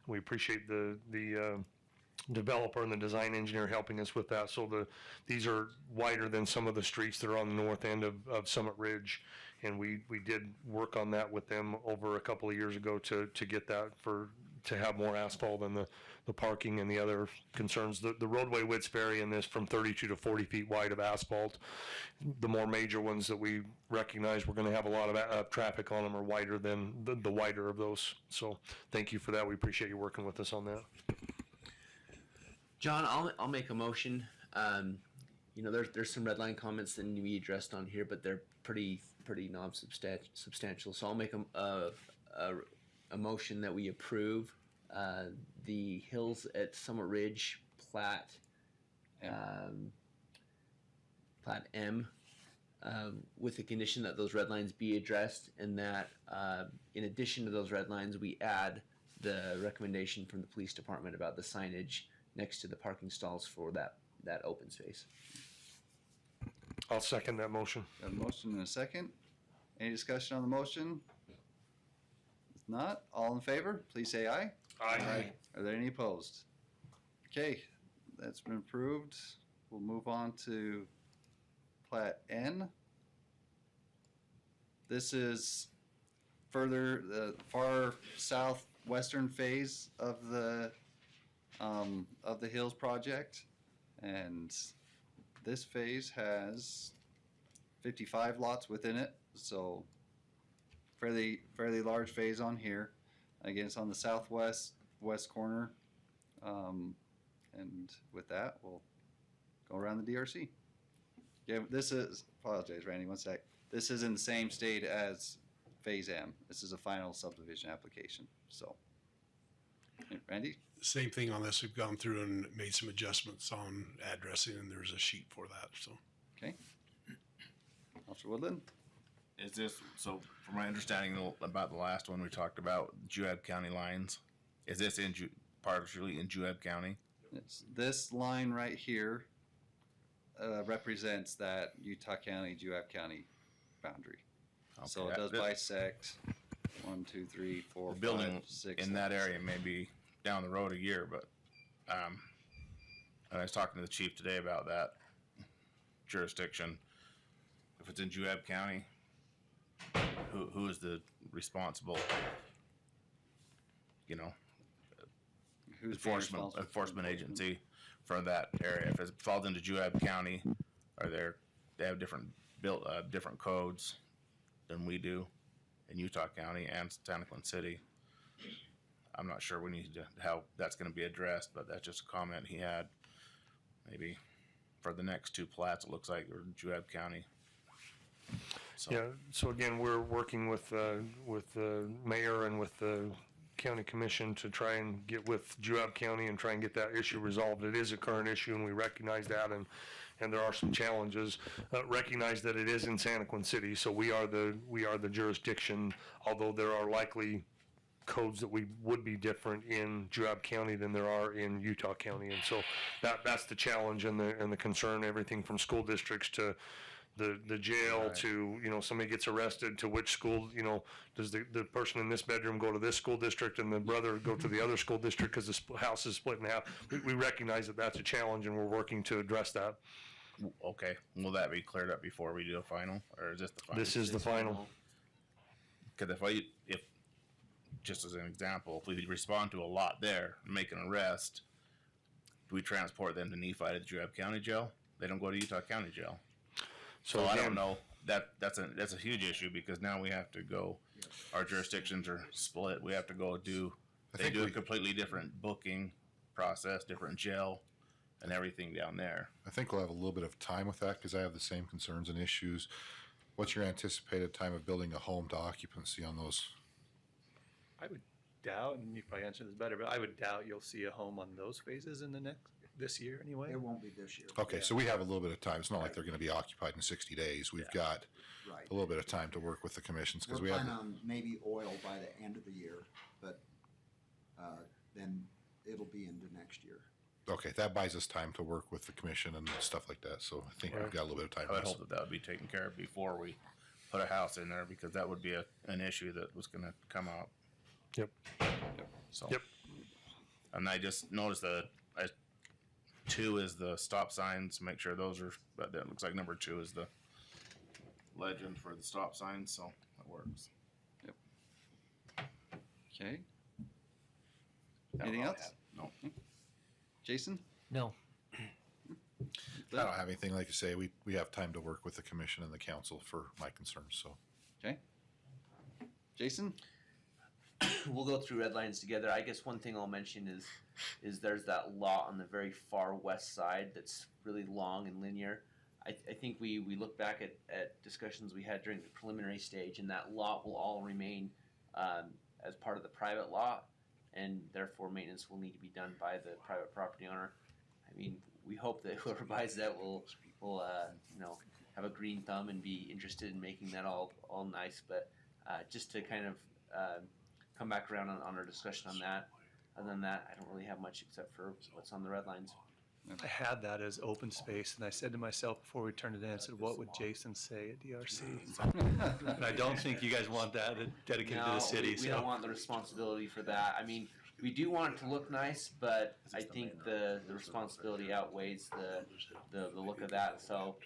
We appreciate the developer and the design engineer helping us with that. So these are wider than some of the streets that are on the north end of Summit Ridge. And we did work on that with them over a couple of years ago to get that to have more asphalt and the parking and the other concerns. The roadway widths vary in this from 32 to 40 feet wide of asphalt. The more major ones that we recognize we're going to have a lot of traffic on them are wider than the wider of those. So thank you for that. We appreciate you working with us on that. John, I'll make a motion. There's some red line comments that need to be addressed on here, but they're pretty non-substantial. So I'll make a motion that we approve the Hills at Summit Ridge plat M with the condition that those red lines be addressed, and that in addition to those red lines, we add the recommendation from the police department about the signage next to the parking stalls for that open space. I'll second that motion. Got a motion and a second. Any discussion on the motion? If not, all in favor, please say aye. Aye. Are there any opposed? Okay, that's been approved. We'll move on to Plat N. This is further the far southwestern phase of the Hills project, and this phase has 55 lots within it, so fairly large phase on here. Again, it's on the west corner, and with that, we'll go around the DRC. Yeah, this is, apologize, Randy, 1 sec. This is in the same state as Phase M. This is a final subdivision application, so. Randy? Same thing on this. We've gone through and made some adjustments on addressing, and there's a sheet for that, so. Okay. Officer Woodland? Is this, so from my understanding about the last one we talked about, Juab County lines, is this partially in Juab County? This line right here represents that Utah County, Juab County boundary. Okay, so it does bisect 1, 2, 3, 4, the building 5, 6 in that area may be down the road a year, but I was talking to the chief today about that jurisdiction. If it's in Juab County, who is the responsible, enforcement agency for that area? If it falls into Juab County, they have different codes than we do in Utah County and Santaquin City. I'm not sure we need to, how that's gonna be addressed, but that's just a comment he had. Maybe for the next two plats, it looks like, or Juab County. So, Yeah, so again, we're working with the mayor and with the county commission to try and get with Juab County and try and get that issue resolved. It is a current issue, and we recognize that, and there are some challenges. Recognize that it is in Santaquin City, so we are the jurisdiction, although there are likely codes that we would be different in Juab County than there are in Utah County, and so that's the challenge and the concern. Everything from school districts to the jail, Right. to, you know, somebody gets arrested, to which school, you know, does the person in this bedroom go to this school district and the brother go to the other school district because the house is split in half. We recognize that that's a challenge, and we're working to address that. okay, will that be cleared up before we do a final, or is this the final? This is the final. Because if just as an example, if we respond to a lot there, make an arrest, do we transport them to Nephi to the Juab County Jail? They don't go to Utah County Jail. So I don't know. That's a huge issue, because now we have to go. Our jurisdictions are split. We have to go do. They do a completely different booking process, different jail, and everything down there. I think we'll have a little bit of time with that because I have the same concerns and issues. What's your anticipated time of building a home to occupancy on those? I would doubt, and you probably answer this better, but I would doubt you'll see a home on those phases in this year anyway. It won't be this year. Okay, so we have a little bit of time. It's not like they're going to be occupied in 60 days. We've got Right. a little bit of time to work with the commissions because We're we have. planning on maybe oil by the end of the year, but then it'll be into next year. Okay, that buys us time to work with the commission and stuff like that. So I think we've got a little bit of time. I would for hope that would be taken care of before we put a house in there, because that would be an issue that was going to come out. Yep. So. Yep. And I just noticed that 2 is the stop signs. Make sure those are. But that looks like number 2 is the legend for the stop signs. So that works. Okay. That's Anything all I else? have. No. Jason? No. I don't have anything. Like I say, we have time to work with the commission and the council for my concerns. So Okay. Jason? We'll go through red lines together. I guess one thing I'll mention is there's that lot on the very far west side that's really long and linear. I think we look back at discussions we had during the preliminary stage, and that lot will all remain as part of the private lot, and therefore maintenance will need to be done by the private property owner. I mean, we hope that whoever buys that will you know, have a green thumb and be interested in making that all nice. But just to kind of come back around on our discussion on that. Other than that, I don't really have much except for what's on the red lines. I had that as open space, and I said to myself before we turned it in, I said, what would Jason say at DRC? And I don't think you guys want that dedicated to the city. We don't want the responsibility for that. I mean, we do want it to look nice, but I think the responsibility outweighs the look of that. So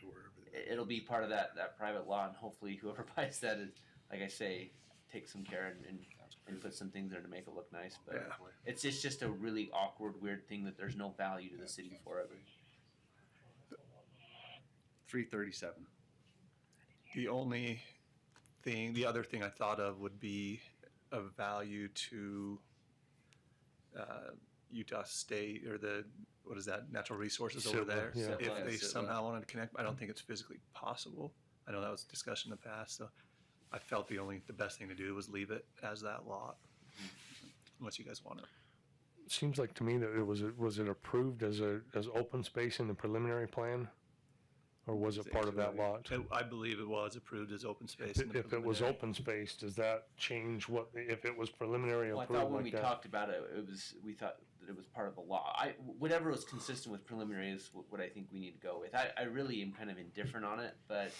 it'll be part of that private law, and hopefully whoever buys that is, like I say, take some care and put some things there to make it look nice. But it's just a really awkward, weird thing that there's no value to the city for it. 337. The other thing I thought of would be of value to Utah State, or what is that, natural resources over there. Yeah. If they somehow wanted to connect, I don't think it's physically possible. I know that was a discussion in the past, so I felt the best thing to do was leave it as that lot, unless you guys want it. Seems like to me that was it approved as open space in the preliminary plan, or was it part of that lot? I believe it was approved as open space. If it was open space, does that change what, if it was preliminary Well, I approved thought when like we that? talked about it, we thought that it was part of the law. Whatever was consistent with preliminary is what I think we need to go with. I really am kind of indifferent on it, but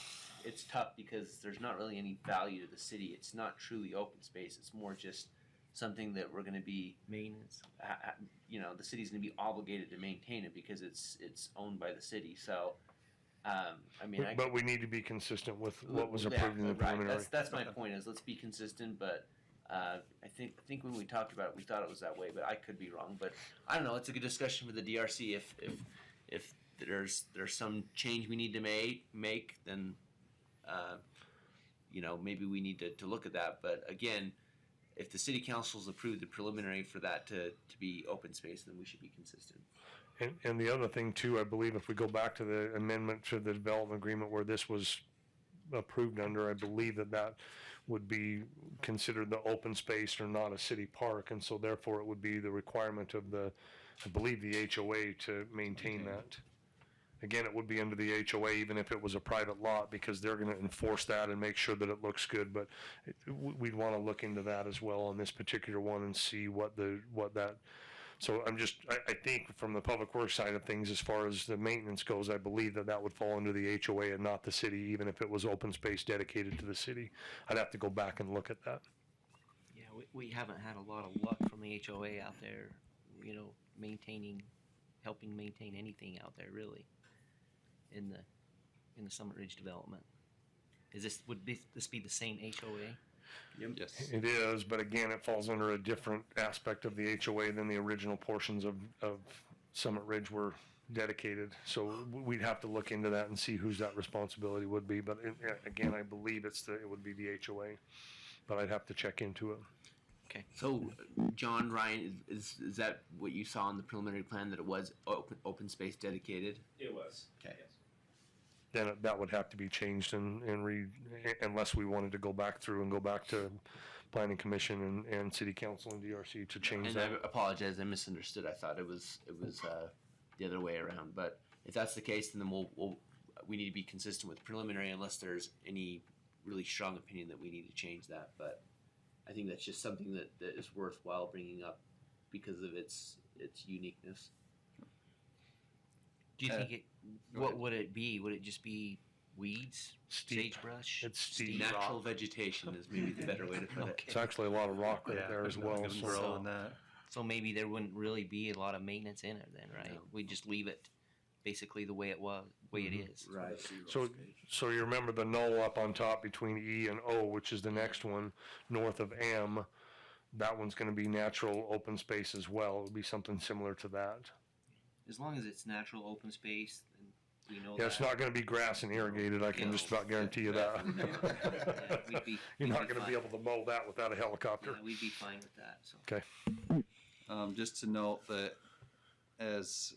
it's tough because there's not really any value to the city. It's not truly open space. It's more just something that we're going to be Maintenance. you know, the city's going to be obligated to maintain it because it's owned by the city. So, I mean, But we need to be consistent with what was approved in the right. preliminary. That's my point. Is let's be consistent. But I think when we talked about it, we thought it was that way. But I could be wrong. But I don't know. It's a good discussion for the DRC. If there's some change we need to make, then you know, maybe we need to look at that. But again, if the city council's approved the preliminary for that to be open space, then we should be consistent. And the other thing too, I believe if we go back to the amendment to the development agreement where this was approved under, I believe that would be considered the open space or not a city park. And so therefore it would be the requirement of I believe the HOA to maintain that. Again, it would be under the HOA even if it was a private lot because they're going to enforce that and make sure that it looks good. But we'd want to look into that as well on this particular one and see what that. So I think from the public works side of things, as far as the maintenance goes, I believe that would fall under the HOA and not the city, even if it was open space dedicated to the city. I'd have to go back and look at that. Yeah, we haven't had a lot of luck from the HOA out there, helping maintain anything out there really in the Summit Ridge development. Would this be the same HOA? Yes. It is, but again, it falls under a different aspect of the HOA than the original portions of Summit Ridge were dedicated. So we'd have to look into that and see whose that responsibility would be. But again, I believe it would be the HOA, but I'd have to check into it. Okay. So, John, Ryan, is that what you saw in the preliminary plan, that it was open space dedicated? It was. Okay. Yes. Then that would have to be changed unless we wanted to go back through and go back to Planning Commission and City Council and DRC to change And that. I apologize, I misunderstood. I thought it was the other way around. But if that's the case, then we need to be consistent with preliminary unless there's any really strong opinion that we need to change that. But I think that's just something that is worthwhile bringing up because of its uniqueness. Do you think what would it be? Would it just be weeds, sagebrush? It's steep. Natural vegetation is maybe the better way to put it. It's actually a lot of rock right there as well. Grow in that. So maybe there wouldn't really be a lot of maintenance in it then, right? No. We'd just leave it basically the way it is. Right. So you remember the knoll up on top between E and O, which is the next one north of M. That one's going to be natural open space as well. It would be something similar to that. As long as it's natural open space, then we know Yeah, it's not going to be grass and irrigated. I can just about guarantee you that. You're not going to be able to mow that without a helicopter. Yeah, we'd be fine with that. So. Okay. Just to note that as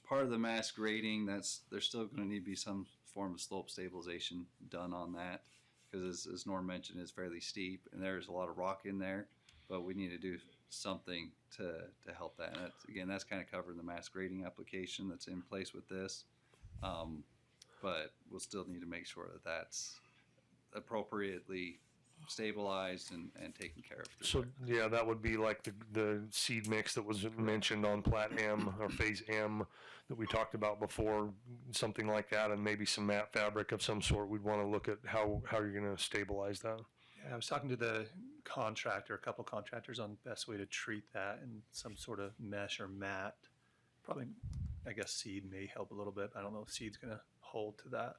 part of the mass grading, there's still going to need to be some form of slope stabilization done on that because as Norm mentioned, it's fairly steep and there's a lot of rock in there, but we need to do something to help that. And that's kind of covered in the mass grading application that's in place with this. But we'll still need to make sure that that's appropriately stabilized and taken care of. So yeah, that would be like the seed mix that was mentioned on Plat M or Phase M that we talked about before, something like that, and maybe some mat fabric of some sort. We'd want to look at how you're going to stabilize that. Yeah, I was talking to the contractor, a couple contractors, on the best way to treat that in some sort of mesh or mat. Probably, I guess seed may help a little bit. I don't know if seed's going to hold to that.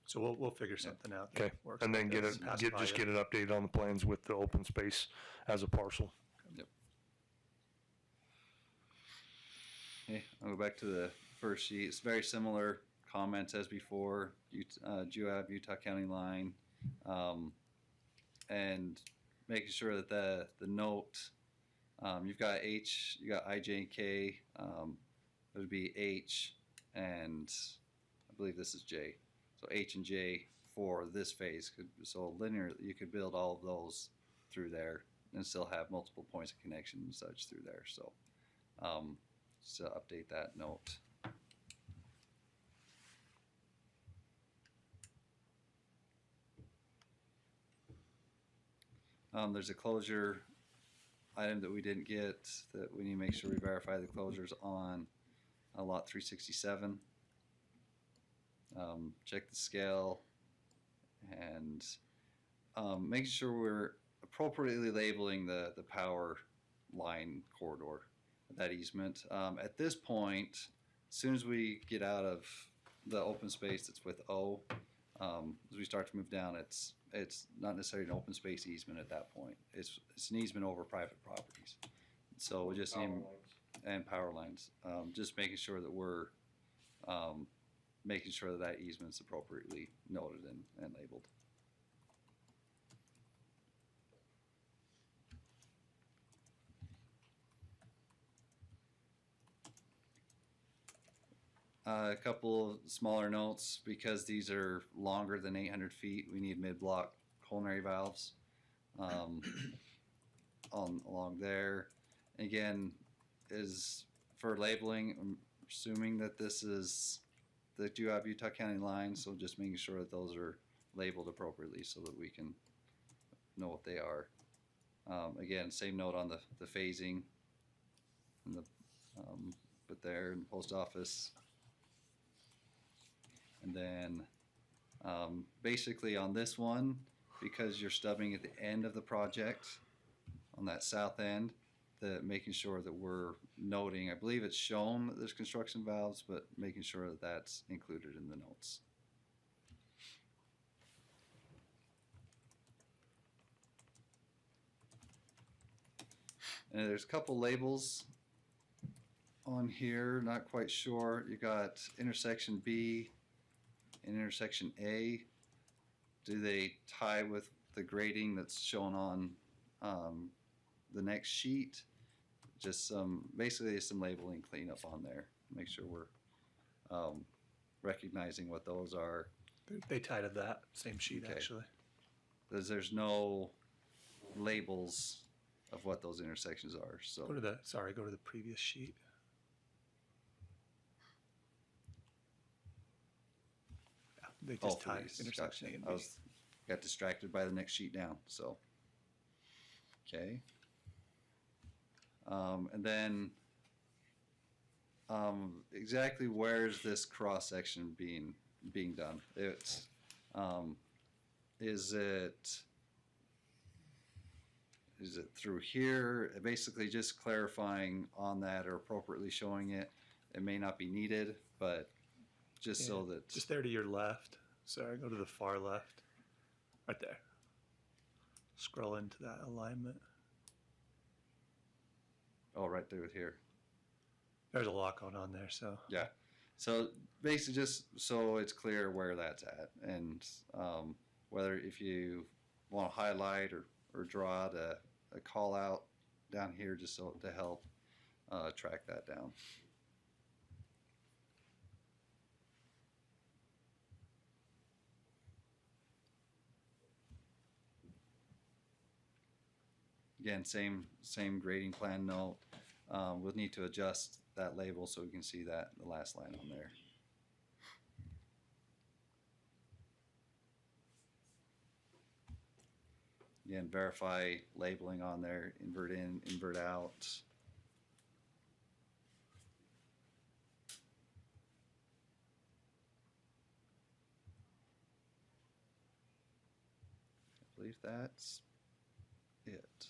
So we'll figure something out. that Okay, works and then like this. Pass it by just you. get it updated on the plans with the open space as a parcel. Yep. Okay, I'll go back to the first sheet. It's very similar comments as before. GUAB, Utah County line, and making sure that the note, you've got H, you got I, J, and K. It would be H, and I believe this is J. So H and J for this phase. So linear, you could build all of those through there and still have multiple points of connection and such through there. So just to update that note. There's a closure item that we didn't get that we need to make sure we verify the closures on lot 367. Check the scale and making sure we're appropriately labeling the power line corridor, that easement. At this point, as soon as we get out of the open space that's with O, as we start to move down, it's not necessarily an open space easement at that point. It's an easement over private properties. So we just need, and power lines, just making sure that we're making sure that easement's appropriately noted and labeled. A couple of smaller notes, because these are longer than 800 feet, we need mid-block coronary valves along there. Again, is for labeling, I'm assuming that that you have Utah County lines, so just making sure that those are labeled appropriately so that we can know what they are. Again, same note on the phasing and put there in the post office. And then basically on this one, because you're stubbing at the end of the project on that south end, making sure that we're noting, I believe it's shown that there's construction valves, but making sure that that's included in the notes. And there's a couple labels on here, not quite sure. You got intersection B and intersection A. Do they tie with the grading that's shown on the next sheet? Just basically some labeling cleanup on there. Make sure we're recognizing what those are. They tie to that same sheet, Okay. actually. There's no labels of what those intersections are. So Go to the previous sheet. Yeah, they just tie please. intersection Gotcha. A and B. Got distracted by the next sheet down. So, okay. And then exactly where is this cross section being done? It's is it through here? Basically, just clarifying on that or appropriately showing it. It may not be needed, but just so that Just there to your left. Sorry, go to the far left. Right there. Scroll into that alignment. oh, right there with here. There's a lot going on there, so. Yeah. So basically just so it's clear where that's at and whether if you want to highlight or draw out a call out down here just so to help track that down. Again, same grading plan note. We'll need to adjust that label so we can see that the last line on there. Again, verify labeling on there, invert in, invert out. I believe that's it.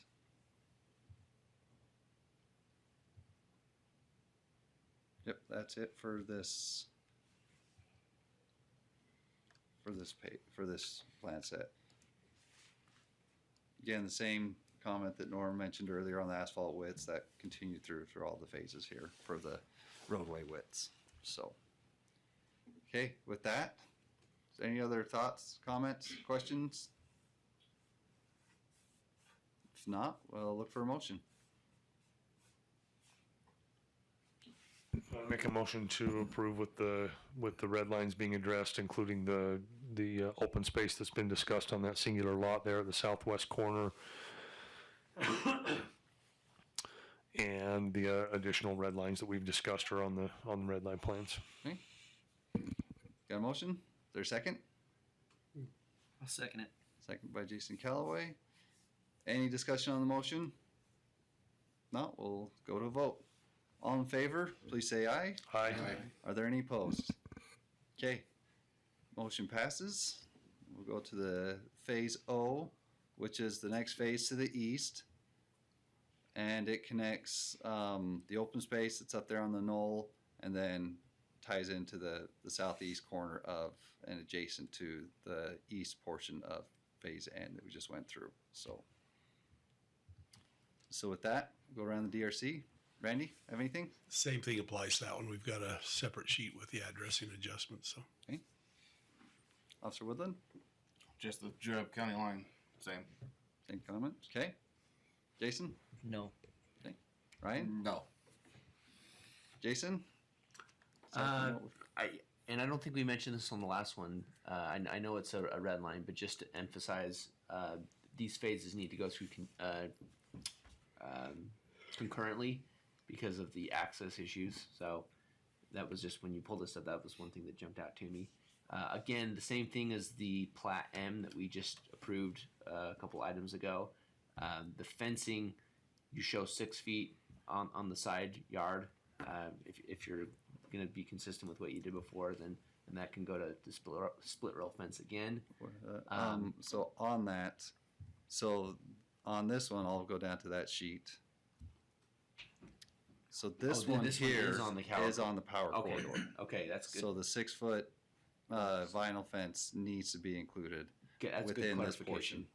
Yep, that's it for this plan set. Again, the same comment that Norm mentioned earlier on the asphalt widths that continue through all the phases here for the roadway widths. So, okay, with that, is there any other thoughts, comments, questions? If not, we'll look for a motion. I'll make a motion to approve with the red lines being addressed, including the open space that's been discussed on that singular lot there at the southwest corner, and the additional red lines that we've discussed are on the red line plans. Okay. Got a motion? Is there a second? I'll second it. Second by Jason Calloway. Any discussion on the motion? No, we'll go to a vote. All in favor, please say aye. Aye. Are there any opposed? Okay, motion passes. We'll go to the phase O, which is the next phase to the east. And it connects the open space that's up there on the knoll and then ties into the southeast corner of and adjacent to the east portion of phase N that we just went through. So with that, we'll go around the DRC. Randy, have anything? Same thing applies to that one. We've got a separate sheet with the addressing adjustments, so. Okay. Officer Woodland? Just the Juab County line, same. Same comment? Okay. Jason? No. Okay. Ryan? No. Jason? something? I don't think we mentioned this on the last one. I know it's a red line, but just to emphasize, these phases need to go through concurrently because of the access issues. So that was just when you pulled this up, that was one thing that jumped out to me. Again, the same thing as the Plat M that we just approved a couple items ago. The fencing, you show 6 feet on the side yard. If you're going to be consistent with what you did before, then that can go to the split rail fence again. So on that, so on this one, I'll go down to that sheet. So this one this here is on the power corridor. Okay, that's good. So the 6 foot vinyl fence needs to be included Okay, that's within good this portion clarification.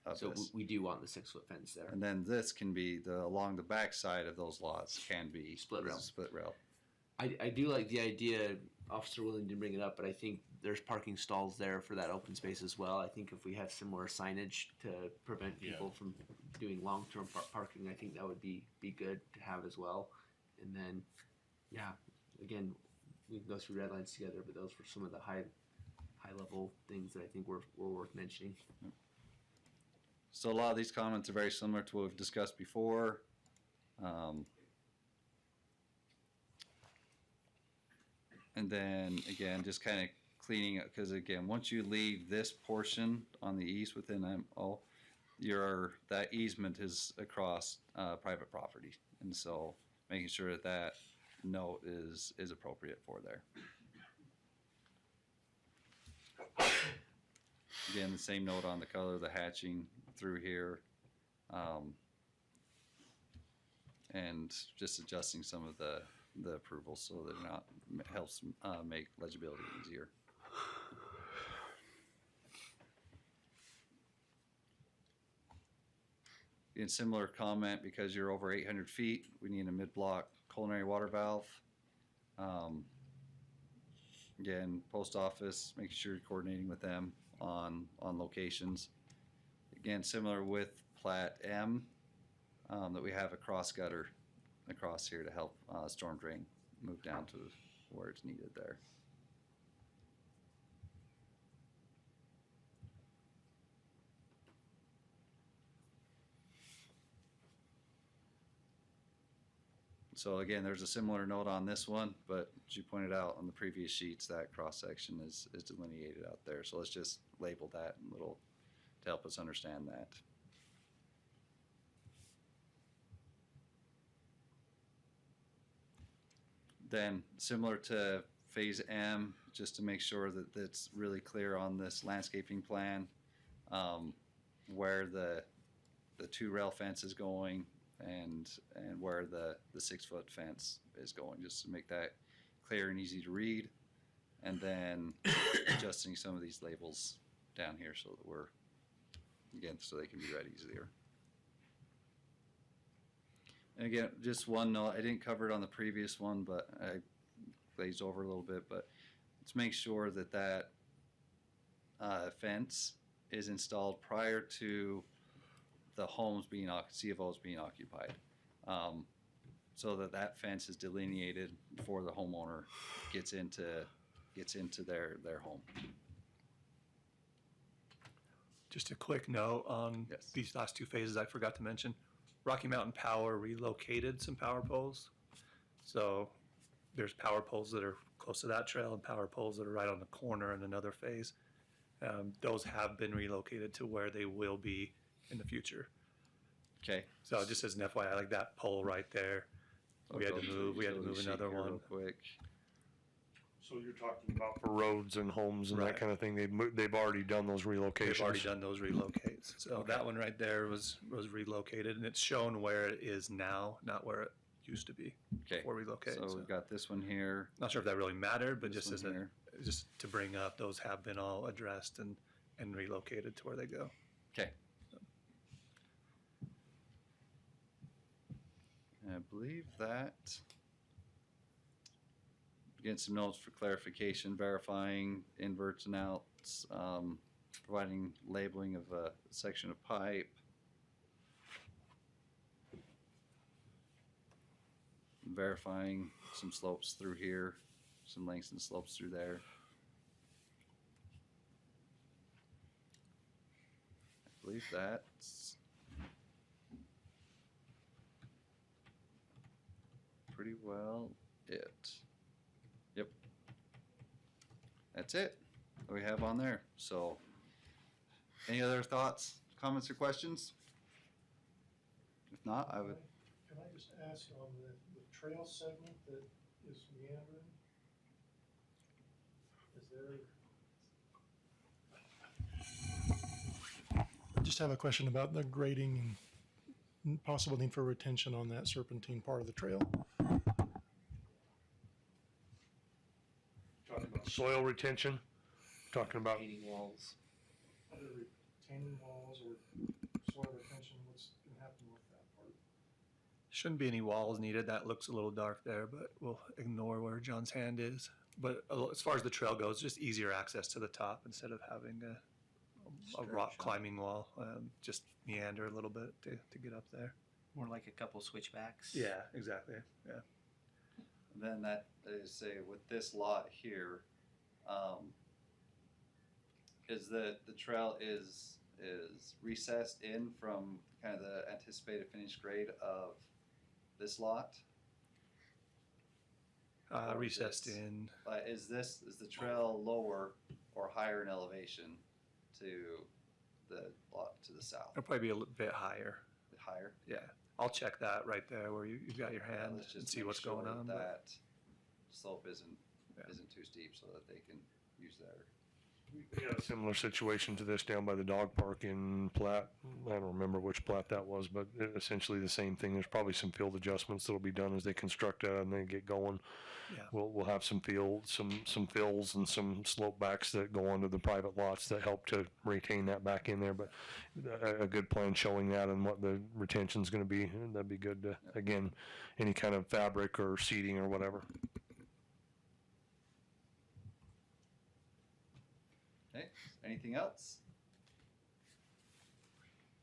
of So this. we do want the 6 foot fence there. And then this can be along the back side of those lots can be Split rail. Split rail. I do like the idea. Officer Willing didn't bring it up, but I think there's parking stalls there for that open space as well. I think if we have similar signage to prevent people from doing long-term parking, I think that would be good to have as well. And then, again, we can go through red lines together, but those were some of the high level things that I think were worth mentioning. So a lot of these comments are very similar to what we've discussed before. And then again, just kind of cleaning up, because again, once you leave this portion on the east within MO, that easement is across private property, and so making sure that note is appropriate for there. Again, the same note on the color of the hatching through here, and just adjusting some of the approvals so that helps make legibility easier. In similar comment, because you're over 800 feet, we need a mid-block culinary water valve. Again, post office, making sure you're coordinating with them on locations. Again, similar with Plat M, that we have a cross gutter across here to help storm drain move down to where it's needed there. So again, there's a similar note on this one, but as you pointed out on the previous sheets, that cross section is delineated out there. So let's just label that in little to help us understand that. Then similar to phase M, just to make sure that it's really clear on this landscaping plan, where the 2 rail fence is going and where the 6 foot fence is going, just to make that clear and easy to read. And then adjusting some of these labels down here so that so they can be read easier. And again, just one note, I didn't cover it on the previous one, but I glazed over a little bit, but let's make sure that fence is installed prior to the homes CFOs being occupied. So that fence is delineated before the homeowner gets into their home. Just a quick note on these last 2 phases I forgot to mention. Rocky Mountain Power relocated some power poles. So there's power poles that are close to that trail and power poles that are right on the corner in another phase. Those have been relocated to where they will be in the future. Okay. So just as an FYI, like that pole right there, we had to move another one. Real quick. So you're talking about for roads and homes and Right. that kind of thing. They've already done those relocations. They've already done those relocates. So that one right there was relocated, and it's shown where it is now, not where it used to be before relocated. So we've got this one here. Not sure if that really mattered, but This just one just to bring up, those have been all addressed and relocated to where they go. Okay. I believe that. Getting some notes for clarification, verifying inverts and outs, providing labeling of a section of pipe. Verifying some slopes through here, some links and slopes through there. I believe that's pretty well it. Yep. That's it that we have on there. So, any other thoughts, comments, or questions? If not, I would. Can I just ask on the trail segment that is meandering? Is there? I just have a question about the grading and possible need for retention on that serpentine part of the trail. Talking about soil retention, talking about Retaining walls. Other retaining walls or soil retention, what's gonna happen with that part? Shouldn't be any walls needed. That looks a little dark there, but we'll ignore where John's hand is. But as far as the trail goes, just easier access to the top instead of having a rock climbing wall. Just meander a little bit to get up there. More like a couple switchbacks. Yeah, exactly. Yeah. Then that is say with this lot here, is the trail is recessed in from kind of the anticipated finished grade of this lot? Or Recessed is- in. Is the trail lower or higher in elevation to the lot to the south? It'll probably be a little bit higher. Higher? Yeah. I'll check that right there where you've got your hand Let's and just see make what's going sure on. that slope isn't Yeah. too steep so that they can use their. We had a similar situation to this down by the dog park in Platte. I don't remember which Platte that was, but essentially the same thing. There's probably some field adjustments that'll be done as they construct that and they get going. Yeah. We'll have some some fills and some slope backs that go onto the private lots that help to retain that back in there. But a good plan showing that and what the retention's going to be, that'd be good to, again, any kind of fabric or seating or whatever. Okay, anything else?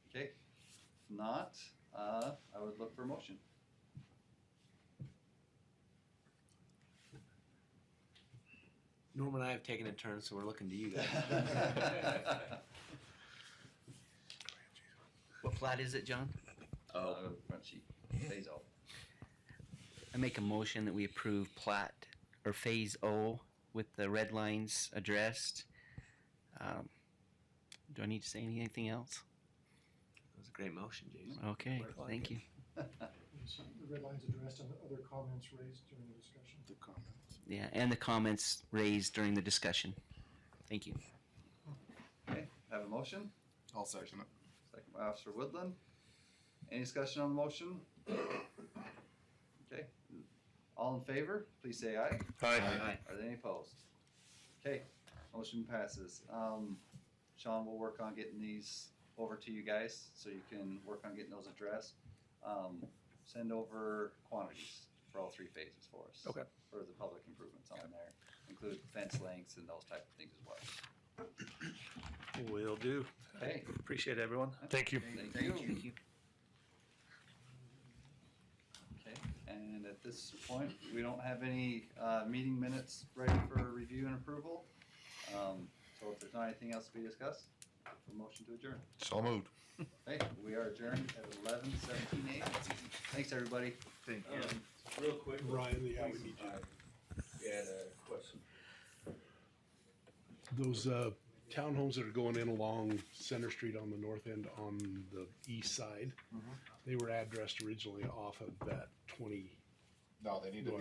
Okay, if not, I would look for a motion. Norm and I have taken a turn, so we're looking to you guys. What plat is it, John? Front sheet, phase O. I make a motion that we approve plat or phase O with the red lines addressed. Do I need to say anything else? That was a great motion, Jason. Okay, thank you. You see the red lines addressed and other comments raised during the discussion. Yeah, and the comments raised during the discussion. Thank you. Okay, have a motion? I'll second it. Second by Officer Woodland. Any discussion on the motion? Okay, all in favor, please say aye. Aye. Are there any opposed? Okay, motion passes. Sean will work on getting these over to you guys so you can work on getting those addressed. Send over quantities for all three phases for us. Okay. For the public improvements on there, include fence lengths and those type of things as well. Will do. Okay. Appreciate it, everyone. Thank you. Thank you. Thank you. Okay, and at this point, we don't have any meeting minutes ready for review and approval. So if there's not anything else to be discussed, a motion to adjourn. So moved. Hey, we are adjourned at 11:17 a.m. Thanks, everybody. Thank Real quick, Ryan, yeah, we need you. We had a question. Those townhomes that are going in along Center Street on the north end on the east side, they were addressed originally off of that 20. No, they need to be